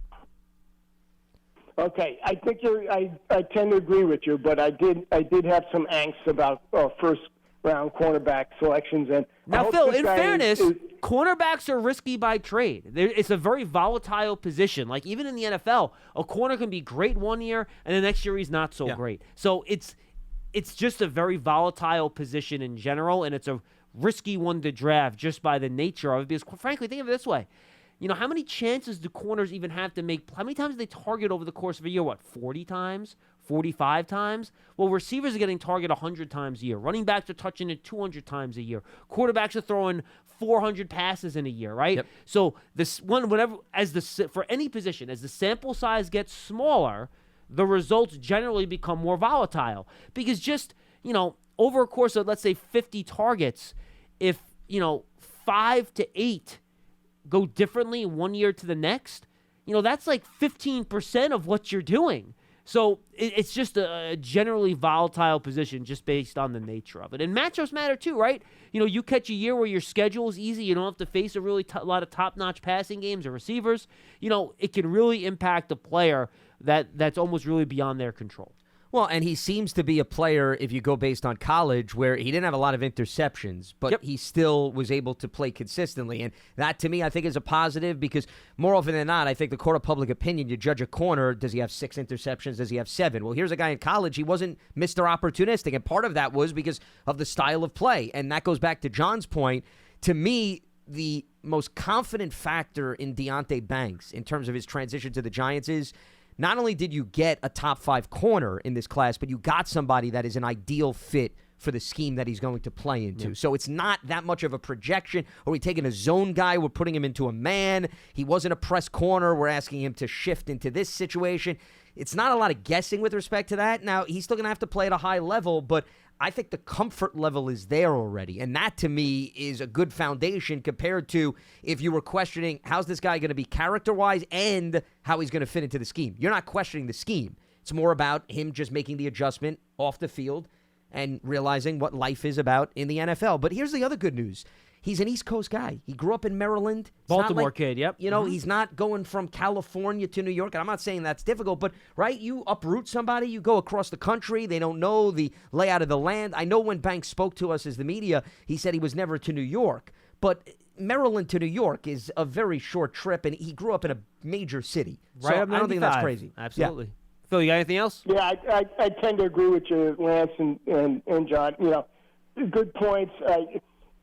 Okay, I think I tend to agree with you, but I did have some angst about first round cornerback selections. And now, Phil, in fairness, cornerbacks are risky by trade. It's a very volatile position. Like, even in the NFL, a corner can be great one year, and the next year he's not so great. So it's just a very volatile position in general, and it's a risky one to draft just by the nature of it. Because, frankly, think of it this way. How many chances do corners even have to make? How many times do they target over the course of a year? 40 times? 45 times? Well, receivers are getting targeted 100 times a year. Running backs are touching it 200 times a year. Quarterbacks are throwing 400 passes in a year, right? Yep. So this one, for any position, as the sample size gets smaller, the results generally become more volatile. Because just, over a course of, let's say, 50 targets, if, 5 to 8 go differently one year to the next, that's like 15% of what you're doing. So it's just a generally volatile position just based on the nature of it. And matchups matter too, right? You catch a year where your schedule is easy. You don't have to face a lot of top-notch passing games or receivers. It can really impact a player that's almost really beyond their control. Well, and he seems to be a player, if you go based on college, where he didn't have a lot of interceptions, but he still was able to play consistently. And that, to me, I think is a positive because more often than not, I think the court of public opinion, you judge a corner, does he have 6 interceptions? Does he have 7? Well, here's a guy in college, he wasn't Mr. Opportunistic, and part of that was because of the style of play. And that goes back to John's point. To me, the most confident factor in Deontay Banks in terms of his transition to the Giants is not only did you get a top 5 corner in this class, but you got somebody that is an ideal fit for the scheme that he's going to play into. Yeah. So it's not that much of a projection. Are we taking a zone guy? We're putting him into a man. He wasn't a press corner. We're asking him to shift into this situation. It's not a lot of guessing with respect to that. Now, he's still going to have to play at a high level, but I think the comfort level is there already. And that, to me, is a good foundation compared to if you were questioning how's this guy going to be character-wise and how he's going to fit into the scheme. You're not questioning the scheme. It's more about him just making the adjustment off the field and realizing what life is about in the NFL. But here's the other good news. He's an East Coast guy. He grew up in Maryland. Baltimore kid, yep. He's not going from California to New York. And I'm not saying that's difficult, but, right, you uproot somebody, you go across the country, they don't know the layout of the land. I know when Banks spoke to us as the media, he said he was never to New York. But Maryland to New York is a very short trip, and he grew up in a major city. Right, so I don't think that's crazy. Absolutely. Yeah. Phil, you got anything else? Yeah, I tend to agree with you, Lance and John. Good points.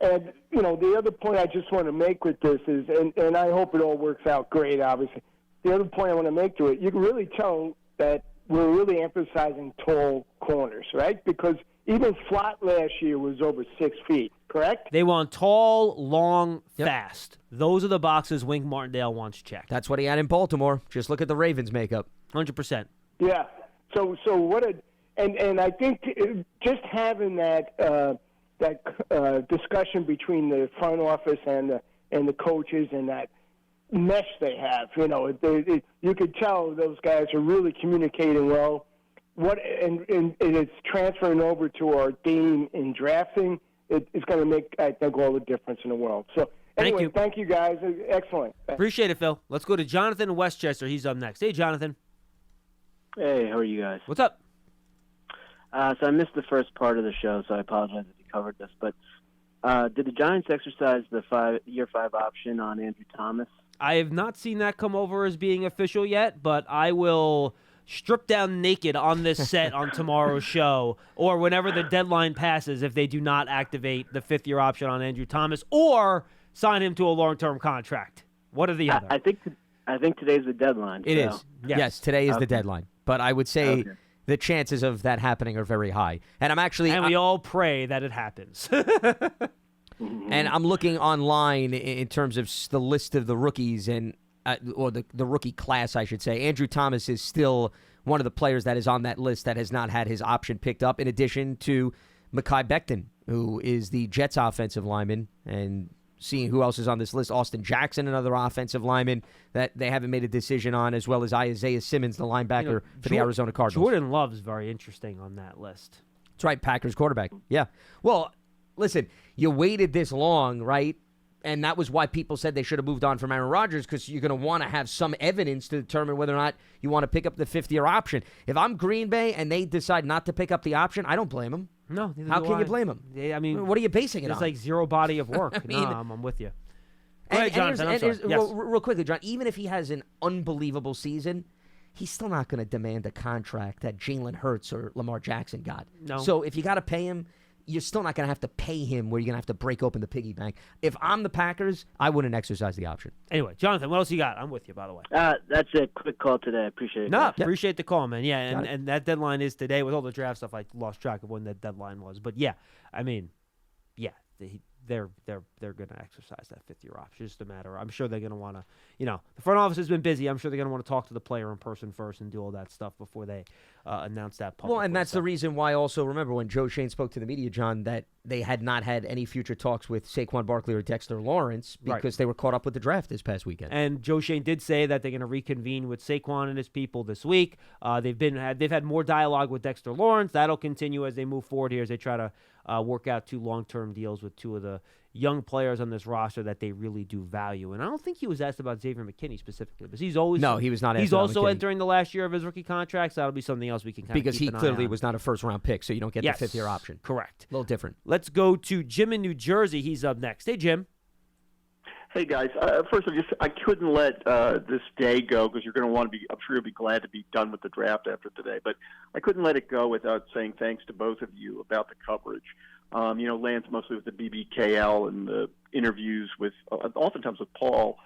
And, the other point I just want to make with this is, and I hope it all works out great, obviously. The other point I want to make to it, you can really tell that we're really emphasizing tall corners, right? Because even Flott last year was over 6 feet, correct? They want tall, long, fast. Those are the boxes Wink Martindale wants checked. That's what he had in Baltimore. Just look at the Ravens makeup. 100%. Yeah. So what and I think just having that discussion between the front office and the coaches and that mesh they have, you could tell those guys are really communicating well. And it's transferring over to our game in drafting. It's going to make, I think, all the difference in the world. So anyway, thank you guys. Excellent. Appreciate it, Phil. Let's go to Jonathan in Westchester. He's up next. Hey, Jonathan. Hey, how are you guys? What's up? So I missed the first part of the show, so I apologize if you covered this. But did the Giants exercise the year 5 option on Andrew Thomas? I have not seen that come over as being official yet, but I will strip down naked on this set on tomorrow's show or whenever the deadline passes if they do not activate the 5th-year option on Andrew Thomas or sign him to a long-term contract. What are the other? I think today's the deadline. It is. Yes, today is the deadline. But I would say the chances of that happening are very high. And we all pray that it happens. And I'm looking online in terms of the list of the rookies or the rookie class, I should say. Andrew Thomas is still one of the players that is on that list that has not had his option picked up, in addition to Mekhi Becton, who is the Jets offensive lineman, and seeing who else is on this list. Austin Jackson, another offensive lineman that they haven't made a decision on, as well as Isaiah Simmons, the linebacker for the Arizona Cardinals. Jordan Love's very interesting on that list. That's right, Packers quarterback. Yeah. Well, listen, you waited this long, right? And that was why people said they should have moved on from Aaron Rodgers, because you're going to want to have some evidence to determine whether or not you want to pick up the fifth-year option. If I'm Green Bay and they decide not to pick up the option, I don't blame them. No, how can you blame them? Yeah, I mean, what are you basing it on? It's like zero body of work. I'm with you. Go ahead, Jonathan. Real quickly, John, even if he has an unbelievable season, he's still not going to demand a contract that Jalen Hurts or Lamar Jackson got. No. So if you got to pay him, you're still not going to have to pay him where you're going to have to break open the piggy bank. If I'm the Packers, I wouldn't exercise the option. Anyway, Jonathan, what else you got? I'm with you, by the way. That's a quick call today. I appreciate it. No, appreciate the call, man. Yeah, and that deadline is today. With all the draft stuff, I lost track of when that deadline was. But, yeah, I mean, yeah, they're going to exercise that fifth-year option. It's just a matter. I'm sure they're going to want to, the front office has been busy. I'm sure they're going to want to talk to the player in person first and do all that stuff before they announce that publicly. Well, and that's the reason why also, remember when Joe Shane spoke to the media, John, that they had not had any future talks with Saquon Barkley or Dexter Lawrence because they were caught up with the draft this past weekend. And Joe Shane did say that they're going to reconvene with Saquon and his people this week. They've had more dialogue with Dexter Lawrence. That'll continue as they move forward here, as they try to work out 2 long-term deals with 2 of the young players on this roster that they really do value. And I don't think he was asked about Xavier McKinney specifically, because he was not asked He's also McKinney. Entering the last year of his rookie contract, so that'll be something else we can because keep he an eye clearly on. was not a first-round pick, so you don't get the fifth-year option. Correct. A little different. Let's go to Jim in New Jersey. He's up next. Hey, Jim. Hey guys, first I couldn't let this day go because you're going to want to be. I'm sure you'll be glad to be done with the draft after today. But I couldn't let it go without saying thanks to both of you about the coverage. Lance mostly with the BBKL and the interviews with, oftentimes with Paul,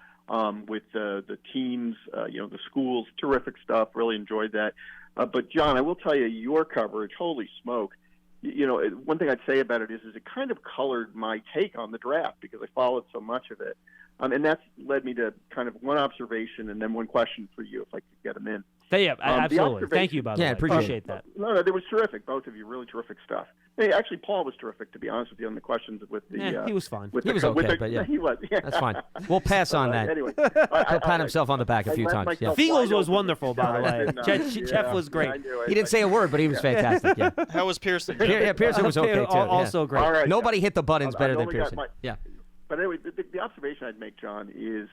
with the teams, the schools, terrific stuff. Really enjoyed that. But John, I will tell you, your coverage, holy smoke. One thing I'd say about it is it kind of colored my take on the draft because I followed so much of it. And that's led me to kind of one observation and then one question for you, if I could get them in. Yeah, absolutely. Thank you, by the way. Appreciate that. No, it was terrific. Both of you, really terrific stuff. Hey, actually, Paul was terrific, to be honest with you, on the questions with the. He was fine. He was okay, but yeah. He was. Yeah. That's fine. We'll pass on that. Anyway. He'll pat himself on the back a few times. Yeah. Fiegels was wonderful, by the way. Jeff was great. He didn't say a word, but he was fantastic. Yeah. How was Pearson? Pearson was okay, too. Also great. All right. Nobody hit the buttons better than Pearson. Yeah. But anyway, the observation I'd make, John, is,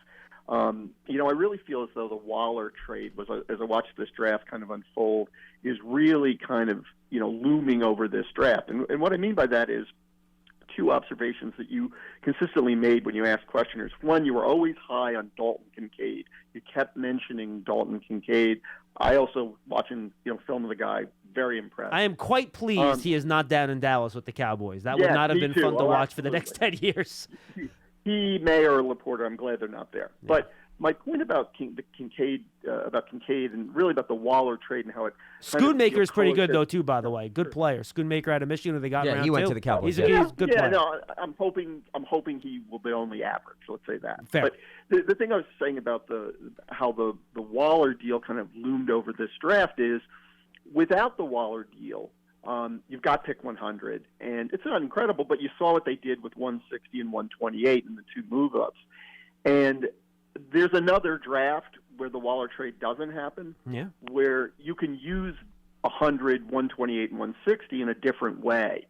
I really feel as though the Waller trade was, as I watched this draft kind of unfold, is really kind of, looming over this draft. And what I mean by that is 2 observations that you consistently made when you asked questioners. One, you were always high on Dalton Kincaid. You kept mentioning Dalton Kincaid. I also, watching, film of the guy, very impressed. I am quite pleased he is not down in Dallas with the Cowboys. That would not have been fun to watch for the next 10 years. He, Mayer, or Laporta, I'm glad they're not there. Yeah. But my point about Kincaid, and really about the Waller trade and how it. Schoonmaker's pretty good though too, by the way. Good player. Schoonmaker out of Michigan, they got around he went too. to the Cowboys. He's a good player. No, I'm hoping he will be only average. Let's say that. Fair. But the thing I was saying about how the Waller deal kind of loomed over this draft is, without the Waller deal, you've got pick 100, and it's not incredible, but you saw what they did with 160 and 128 in the 2 move-ups. And there's another draft where the Waller trade doesn't happen, where you can use 100, 128, and 160 in a different way.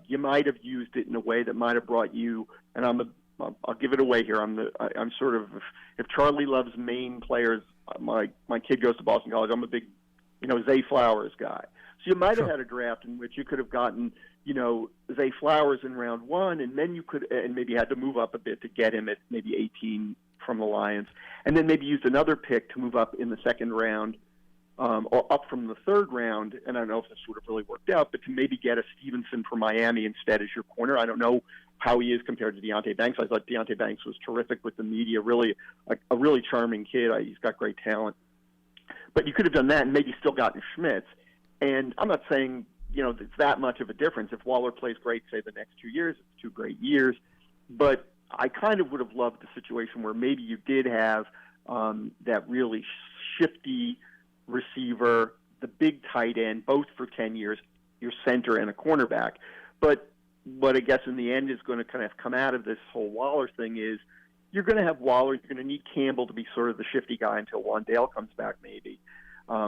You might have used it in a way that might have brought you, and I'll give it away here. I'm sort of, if Charlie loves Maine players, my kid goes to Boston College. I'm a big, Zay Flowers guy. So you might have had a draft in which you could have gotten, Zay Flowers in round 1, and then you could, and maybe had to move up a bit to get him at maybe 18 from the Lions, and then maybe used another pick to move up in the second round, or up from the third round. And I don't know if this would have really worked out, but to maybe get a Stevenson from Miami instead as your corner. I don't know how he is compared to Deonte Banks. I thought Deonte Banks was terrific with the media, really a really charming kid. He's got great talent. But you could have done that and maybe still gotten Schmitz. And I'm not saying, it's that much of a difference. If Waller plays great, say, the next 2 years, it's 2 great years. But I kind of would have loved the situation where maybe you did have that really shifty receiver, the big tight end, both for 10 years, your center and a cornerback. But what I guess in the end is going to kind of come out of this whole Waller thing is you're going to have Waller, you're going to need Campbell to be sort of the shifty guy until Wandale comes back maybe.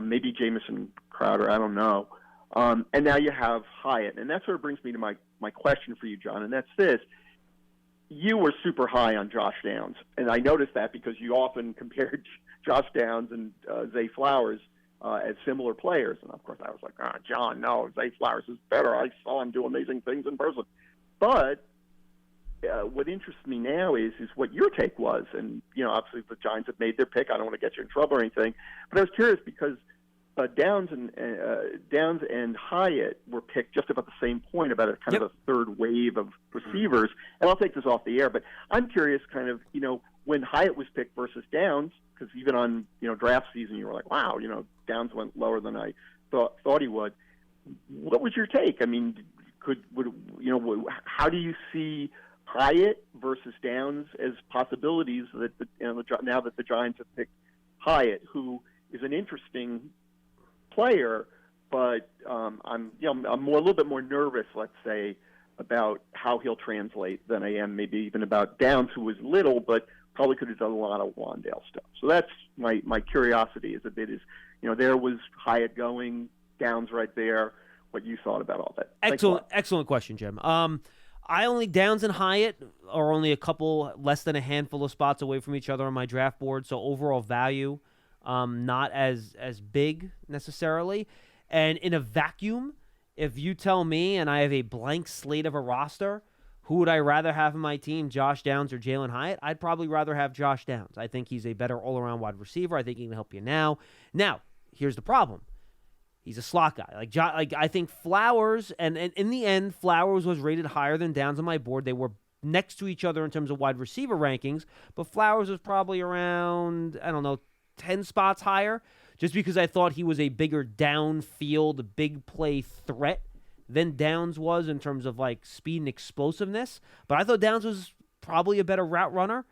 Maybe Jamison Crowder, I don't know. And now you have Hyatt. And that sort of brings me to my question for you, John, and that's this. You were super high on Josh Downs, and I noticed that because you often compared Josh Downs and Zay Flowers as similar players. And, of course, I was like, John, no, Zay Flowers is better. I saw him do amazing things in person. But what interests me now is what your take was. And, obviously the Giants have made their pick. I don't want to get you in trouble or anything. But I was curious because Downs and Hyatt were picked just about the same point, about a kind of a third wave of receivers. And I'll take this off the air, but I'm curious kind of, when Hyatt was picked versus Downs, because even on, draft season, you were like, wow, Downs went lower than I thought he would. What was your take? I mean, how do you see Hyatt versus Downs as possibilities that now that the Giants have picked Hyatt, who is an interesting player, but I'm a little bit more nervous, let's say, about how he'll translate than I am maybe even about Downs, who was little but probably could have done a lot of Wandale stuff. So that's my curiosity is a bit is, there was Hyatt going, Downs right there, what you thought about all that. Excellent question, Jim. Downs and Hyatt are only a couple, less than a handful of spots away from each other on my draft board, so overall value, not as big necessarily. And in a vacuum, if you tell me and I have a blank slate of a roster, who would I rather have in my team, Josh Downs or Jalen Hyatt? I'd probably rather have Josh Downs. I think he's a better all-around wide receiver. I think he can help you now. Now, here's the problem. He's a slot guy. I think Flowers, and in the end, Flowers was rated higher than Downs on my board. They were next to each other in terms of wide receiver rankings, but Flowers was probably around, 10 spots higher, just because I thought he was a bigger downfield, big play threat than Downs was in terms of speed and explosiveness. But I thought Downs was probably a better route runner,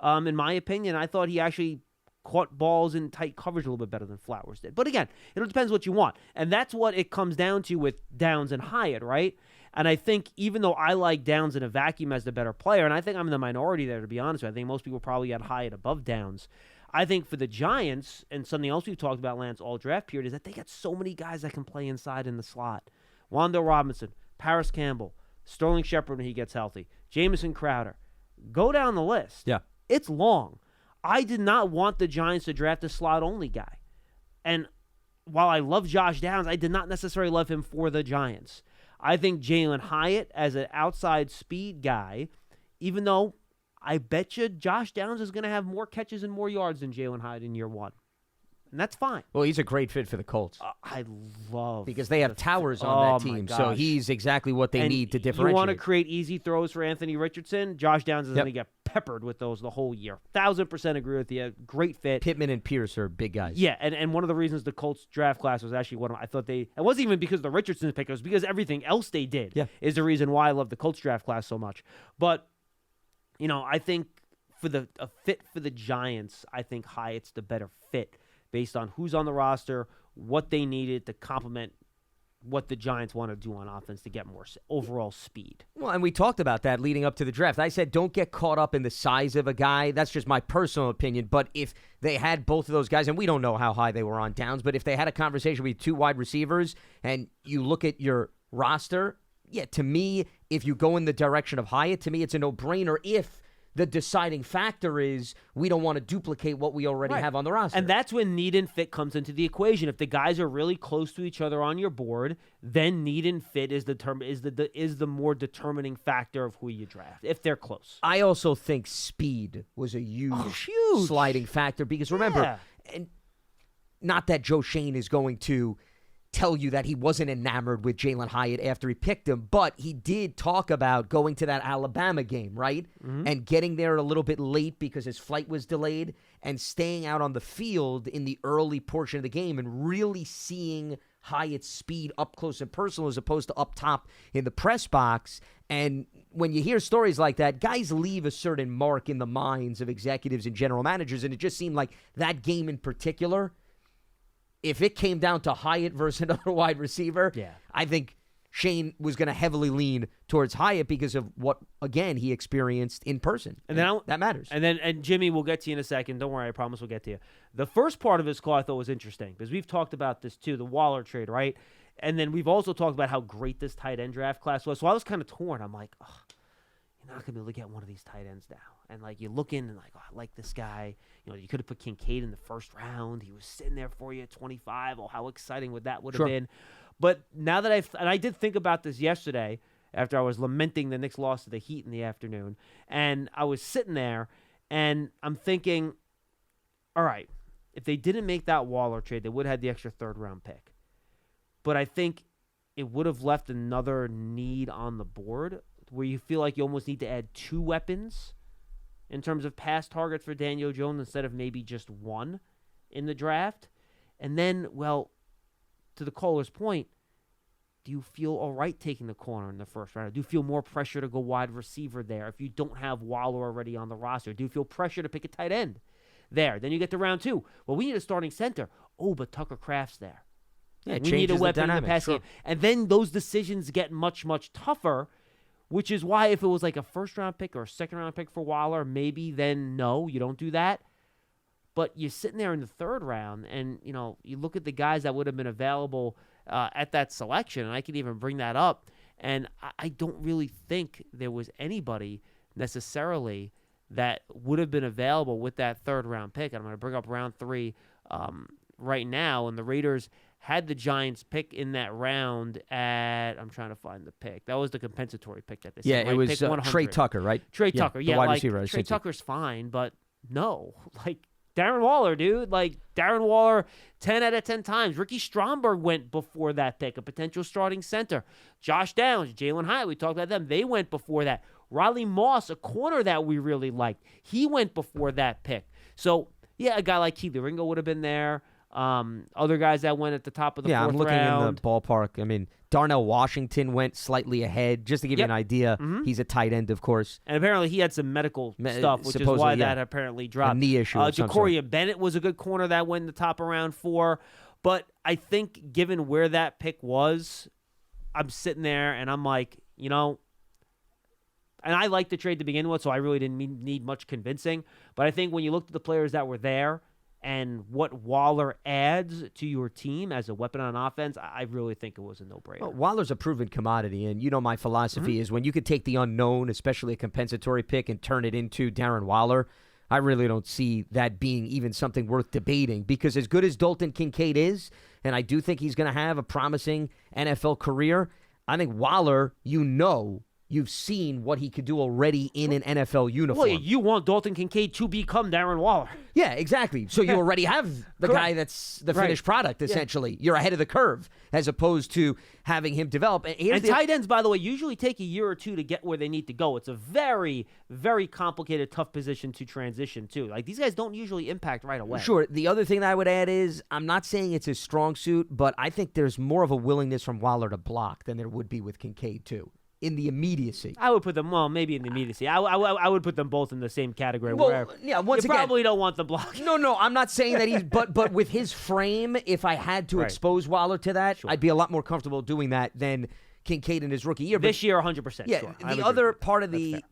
in my opinion. I thought he actually caught balls in tight coverage a little bit better than Flowers did. But again, it depends what you want. And that's what it comes down to with Downs and Hyatt, right? And I think even though I like Downs in a vacuum as the better player, and I think I'm in the minority there, to be honest with you, I think most people probably had Hyatt above Downs. I think for the Giants, and something else we've talked about, Lance, all draft period, is that they got so many guys that can play inside in the slot. Wandale Robinson, Paris Campbell, Sterling Shepard when he gets healthy, Jamison Crowder. Go down the list. Yeah. It's long. I did not want the Giants to draft a slot-only guy. And while I love Josh Downs, I did not necessarily love him for the Giants. I think Jalen Hyatt as an outside speed guy, even though I bet you Josh Downs is going to have more catches and more yards than Jalen Hyatt in year one. And that's fine. Well, he's a great fit for the Colts. I love because they have Towers on that team, so he's exactly what they need to differentiate. You want to create easy throws for Anthony Richardson? Josh Downs is going to get peppered with those the whole year. 1,000% agree with you. Great fit. Pittman and Pierce are big guys. Yeah, and one of the reasons the Colts draft class was actually I thought it wasn't even because of the Richardson pick, it was because everything else they did is the reason why I love the Colts draft class so much. But, I think for a fit for the Giants, I think Hyatt's the better fit, based on who's on the roster, what they needed to complement what the Giants want to do on offense to get more overall speed. Well, and we talked about that leading up to the draft. I said don't get caught up in the size of a guy. That's just my personal opinion. But if they had both of those guys, and we don't know how high they were on Downs, but if they had a conversation with 2 wide receivers and you look at your roster, to me, if you go in the direction of Hyatt, to me it's a no-brainer if the deciding factor is we don't want to duplicate what we already have on the roster. And that's when need and fit comes into the equation. If the guys are really close to each other on your board, then need and fit is the more determining factor of who you draft, if they're close. I also think speed was a huge sliding factor because remember, and not that Joe Shane is going to tell you that he wasn't enamored with Jalen Hyatt after he picked him, but he did talk about going to that Alabama game, right? Mm-hmm. And getting there a little bit late because his flight was delayed and staying out on the field in the early portion of the game and really seeing Hyatt's speed up close and personal as opposed to up top in the press box. And when you hear stories like that, guys leave a certain mark in the minds of executives and general managers, and it just seemed like that game in particular, if it came down to Hyatt versus another wide receiver, I think Shane was going to heavily lean towards Hyatt because of what, again, he experienced in person. And then that matters. And Jimmy, we'll get to you in a second. Don't worry, I promise we'll get to you. The first part of his call I thought was interesting because we've talked about this too, the Waller trade, right? And then we've also talked about how great this tight end draft class was. So I was kind of torn. I'm like, oh, you're not going to be able to get one of these tight ends now. And, like, you look in and, like, oh, I like this guy. You know, you could have put Kincaid in the first round. He was sitting there for you at 25. Oh, how exciting would that would have been. But now that I did think about this yesterday after I was lamenting the Knicks loss to the Heat in the afternoon, and I was sitting there, and I'm thinking, all right, if they didn't make that Waller trade, they would have had the extra third-round pick. But I think it would have left another need on the board where you feel like you almost need to add 2 weapons in terms of pass targets for Daniel Jones instead of maybe just 1 in the draft. And then, well, to the caller's point, do you feel all right taking the corner in the first round? Do you feel more pressure to go wide receiver there if you don't have Waller already on the roster? Do you feel pressure to pick a tight end there? Then you get to round 2. Well, we need a starting center. Oh, but Tucker Kraft's there. Yeah, we need a weapon in the passing game. And then those decisions get much, much tougher, which is why if it was like a first-round pick or a second-round pick for Waller, maybe then no, you don't do that. But you're sitting there in the third round, and you know you look at the guys that would have been available at that selection, and I could even bring that up, and I don't really think there was anybody necessarily that would have been available with that third-round pick. And I'm going to bring up round 3 right now, and the Raiders had the Giants pick in that round at, I'm trying to find the pick. That was the compensatory pick that they said. Yeah, it was Trey Tucker, right? Trey Tucker, the wide like, receiver. Trey Tucker's fine, but no. Like, Darren Waller, dude. Like, Darren Waller 10 out of 10 times. Ricky Stromberg went before that pick, a potential starting center. Josh Downs, Jalen Hyatt, we talked about them. They went before that. Riley Moss, a corner that we really liked. He went before that pick. So, yeah, a guy like Keely Ringo would have been there. Other guys that went at the top of the fourth round. I'm looking in the ballpark. I mean, Darnell Washington went slightly ahead. Just to give you an idea, he's a tight end, of course. And apparently he had some medical stuff, which is why that apparently dropped. A knee issue. Jacoria Bennett was a good corner that went in the top of round 4. But I think given where that pick was, I'm sitting there and I'm like, you know, and I liked the trade to begin with, so I really didn't need much convincing. But I think when you looked at the players that were there, and what Waller adds to your team as a weapon on offense, I really think it was a no-brainer. Well, Waller's a proven commodity, and you know my philosophy is when you could take the unknown, especially a compensatory pick, and turn it into Darren Waller, I really don't see that being even something worth debating, because as good as Dalton Kincaid is, and I do think he's going to have a promising NFL career, I think Waller, you've seen what he could do already in an NFL uniform. Well, you want Dalton Kincaid to become Darren Waller. Yeah, exactly. So you already have the guy that's the finished product, essentially. You're ahead of the curve, as opposed to having him develop. And tight ends, by the way, usually take a year or 2 to get where they need to go. It's a very, very complicated, tough position to transition to. Like, these guys don't usually impact right away. Sure. The other thing that I would add is, I'm not saying it's his strong suit, but I think there's more of a willingness from Waller to block than there would be with Kincaid, too. In the immediacy. I would put them, maybe in the immediacy. I would put them both in the same category. Well, yeah, once again, probably don't want the block. No, I'm not saying that he's, but with his frame, if I had to expose Waller to that, I'd be a lot more comfortable doing that than Kincaid in his rookie year. This year, 100%. Yeah, sure. the other part of the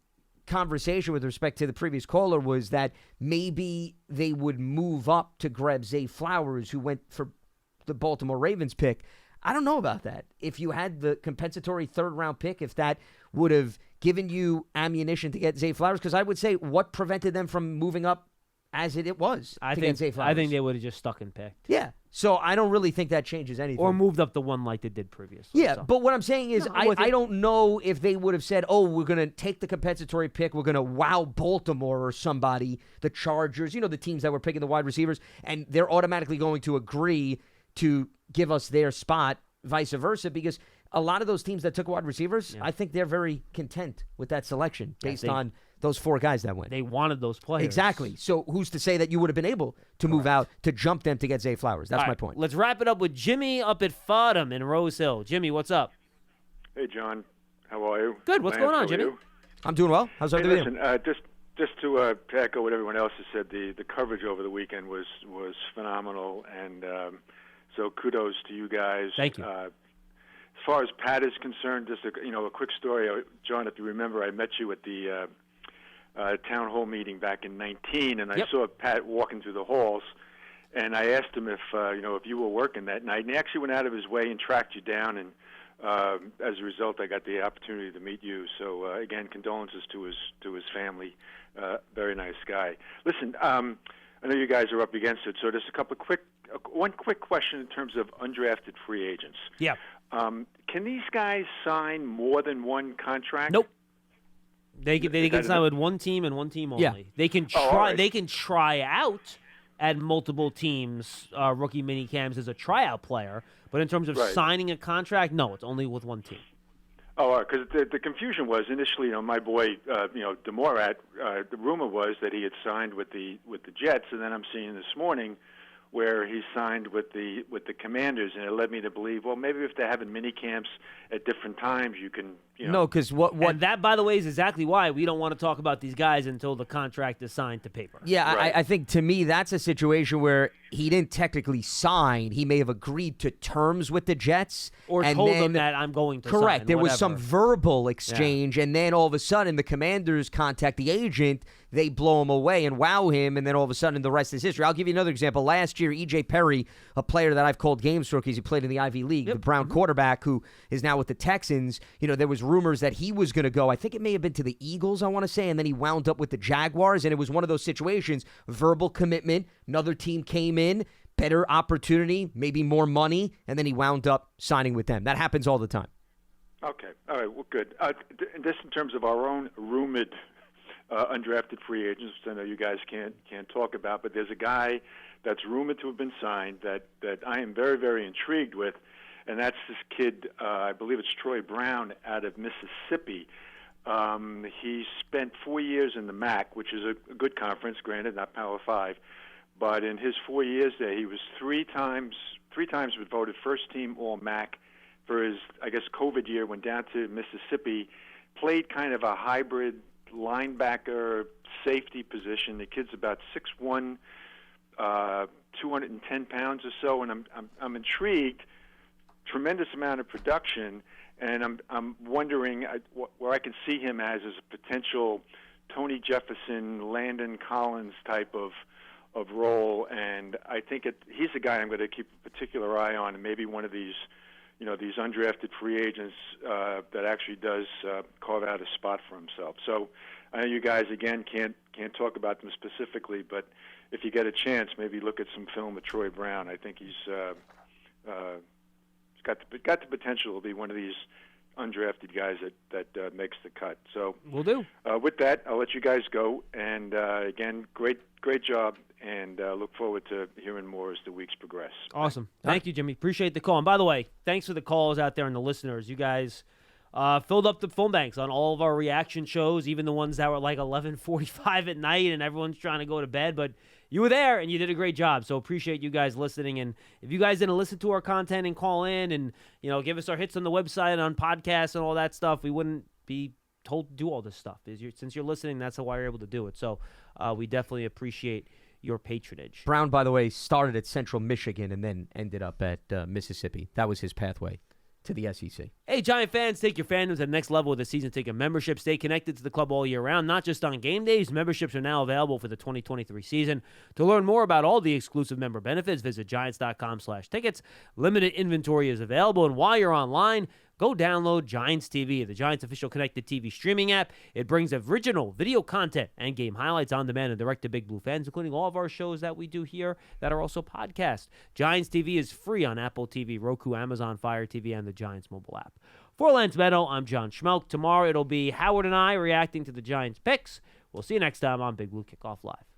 conversation with respect to the previous caller was that maybe they would move up to grab Zay Flowers, who went for the Baltimore Ravens pick. I don't know about that. If you had the compensatory third-round pick, if that would have given you ammunition to get Zay Flowers, because I would say what prevented them from moving up as it was to get Zay Flowers? I think they would have just stuck and picked. Yeah. So I don't really think that changes anything. Or moved up the one like they did previously. Yeah, but what I'm saying is I don't know if they would have said, oh, we're going to take the compensatory pick, we're going to wow Baltimore or somebody, the Chargers, the teams that were picking the wide receivers, and they're automatically going to agree to give us their spot, vice versa, because a lot of those teams that took wide receivers, I think they're very content with that selection based on those 4 guys that went. They wanted those players. Exactly. So who's to say that you would have been able to move out to jump them to get Zay Flowers? That's my point. Let's wrap it up with Jimmy up at Fodham in Rose Hill. Jimmy, what's up? Hey, John. How are you? Good. What's going on, Jimmy? I'm doing well. How's everything? Listen, just to echo what everyone else has said, the coverage over the weekend was phenomenal, and so kudos to you guys. Thank you. As far as Pat is concerned, just a quick story. John, if you remember, I met you at the town hall meeting back in 19, and I saw Pat walking through the halls, and I asked him if you were working that night, and he actually went out of his way and tracked you down, and as a result, I got the opportunity to meet you. So again, condolences to his family. Very nice guy. Listen, I know you guys are up against it, so just one quick question in terms of undrafted free agents. Yeah. Can these guys sign more than one contract? Nope. They can sign with one team and one team only. Yeah. They can try. They can try out at multiple teams, rookie mini camps as a tryout player. But in terms of signing a contract, no, it's only with one team. Oh, because the confusion was initially, my boy, Demorat. The rumor was that he had signed with the Jets, and then I'm seeing this morning where he signed with the Commanders, and it led me to believe, well, maybe if they're having mini camps at different times, you can, No, because what And that, by the way, is exactly why we don't want to talk about these guys until the contract is signed to paper. Yeah, Right. I think to me that's a situation where he didn't technically sign. He may have agreed to terms with the Jets. Or and told then, them that I'm going to correct. sign, There was some whatever. verbal exchange, and then all of a sudden the Commanders contact the agent. They blow him away and wow him, and then all of a sudden the rest is history. I'll give you another example. Last year, E.J. Perry, a player that I've called games for because he played in the Ivy League, the Brown quarterback who is now with the Texans, there was rumors that he was going to go. I think it may have been to the Eagles, I want to say, and then he wound up with the Jaguars, and it was one of those situations, verbal commitment, another team came in, better opportunity, maybe more money, and then he wound up signing with them. That happens all the time. Okay. All right. Well, good. Just in terms of our own rumored undrafted free agents, which I know you guys can't talk about, but there's a guy that's rumored to have been signed that I am very, very intrigued with, and that's this kid, I believe it's Troy Brown out of Mississippi. He spent 4 years in the MAC, which is a good conference, granted, not Power 5, but in his 4 years there, he was three times was voted first team All-MAC. For his, I guess, COVID year, went down to Mississippi, played kind of a hybrid linebacker safety position. The kid's about 6'1", 210 pounds or so, and I'm intrigued. Tremendous amount of production, and I'm wondering where I can see him as a potential Tony Jefferson, Landon Collins type of role, and I think he's the guy I'm going to keep a particular eye on, and maybe one of these these undrafted free agents that actually does carve out a spot for himself. So I know you guys, again, can't talk about them specifically, but if you get a chance, maybe look at some film with Troy Brown. I think he's got the potential to be one of these undrafted guys that makes the cut. So we'll do. With that, I'll let you guys go. And again, great job, and look forward to hearing more as the weeks progress. Awesome. Thank you, Jimmy. Appreciate the call. And by the way, thanks for the calls out there and the listeners. You guys filled up the phone banks on all of our reaction shows, even the ones that were like 11:45 at night and everyone's trying to go to bed. But you were there, and you did a great job. So appreciate you guys listening. And if you guys didn't listen to our content and call in and give us our hits on the website and on podcasts and all that stuff, we wouldn't be told to do all this stuff. Since you're listening, that's why you're able to do it. So we definitely appreciate your patronage. Brown, by the way, started at Central Michigan and then ended up at Mississippi. That was his pathway to the SEC. Hey, Giant fans, take your fandoms to the next level with the season ticket membership. Stay connected to the club all year round, not just on game days. Memberships are now available for the 2023 season. To learn more about all the exclusive member benefits, visit Giants.com/tickets. Limited inventory is available, and while you're online, go download Giants TV, the Giants official connected TV streaming app. It brings original video content and game highlights on demand and direct to Big Blue fans, including all of our shows that we do here that are also podcasts. Giants TV is free on Apple TV, Roku, Amazon Fire TV, and the Giants mobile app. For Lance Medow, I'm John Schmeelk. Tomorrow it'll be Howard and I reacting to the Giants picks. We'll see you next time on Big Blue Kickoff Live.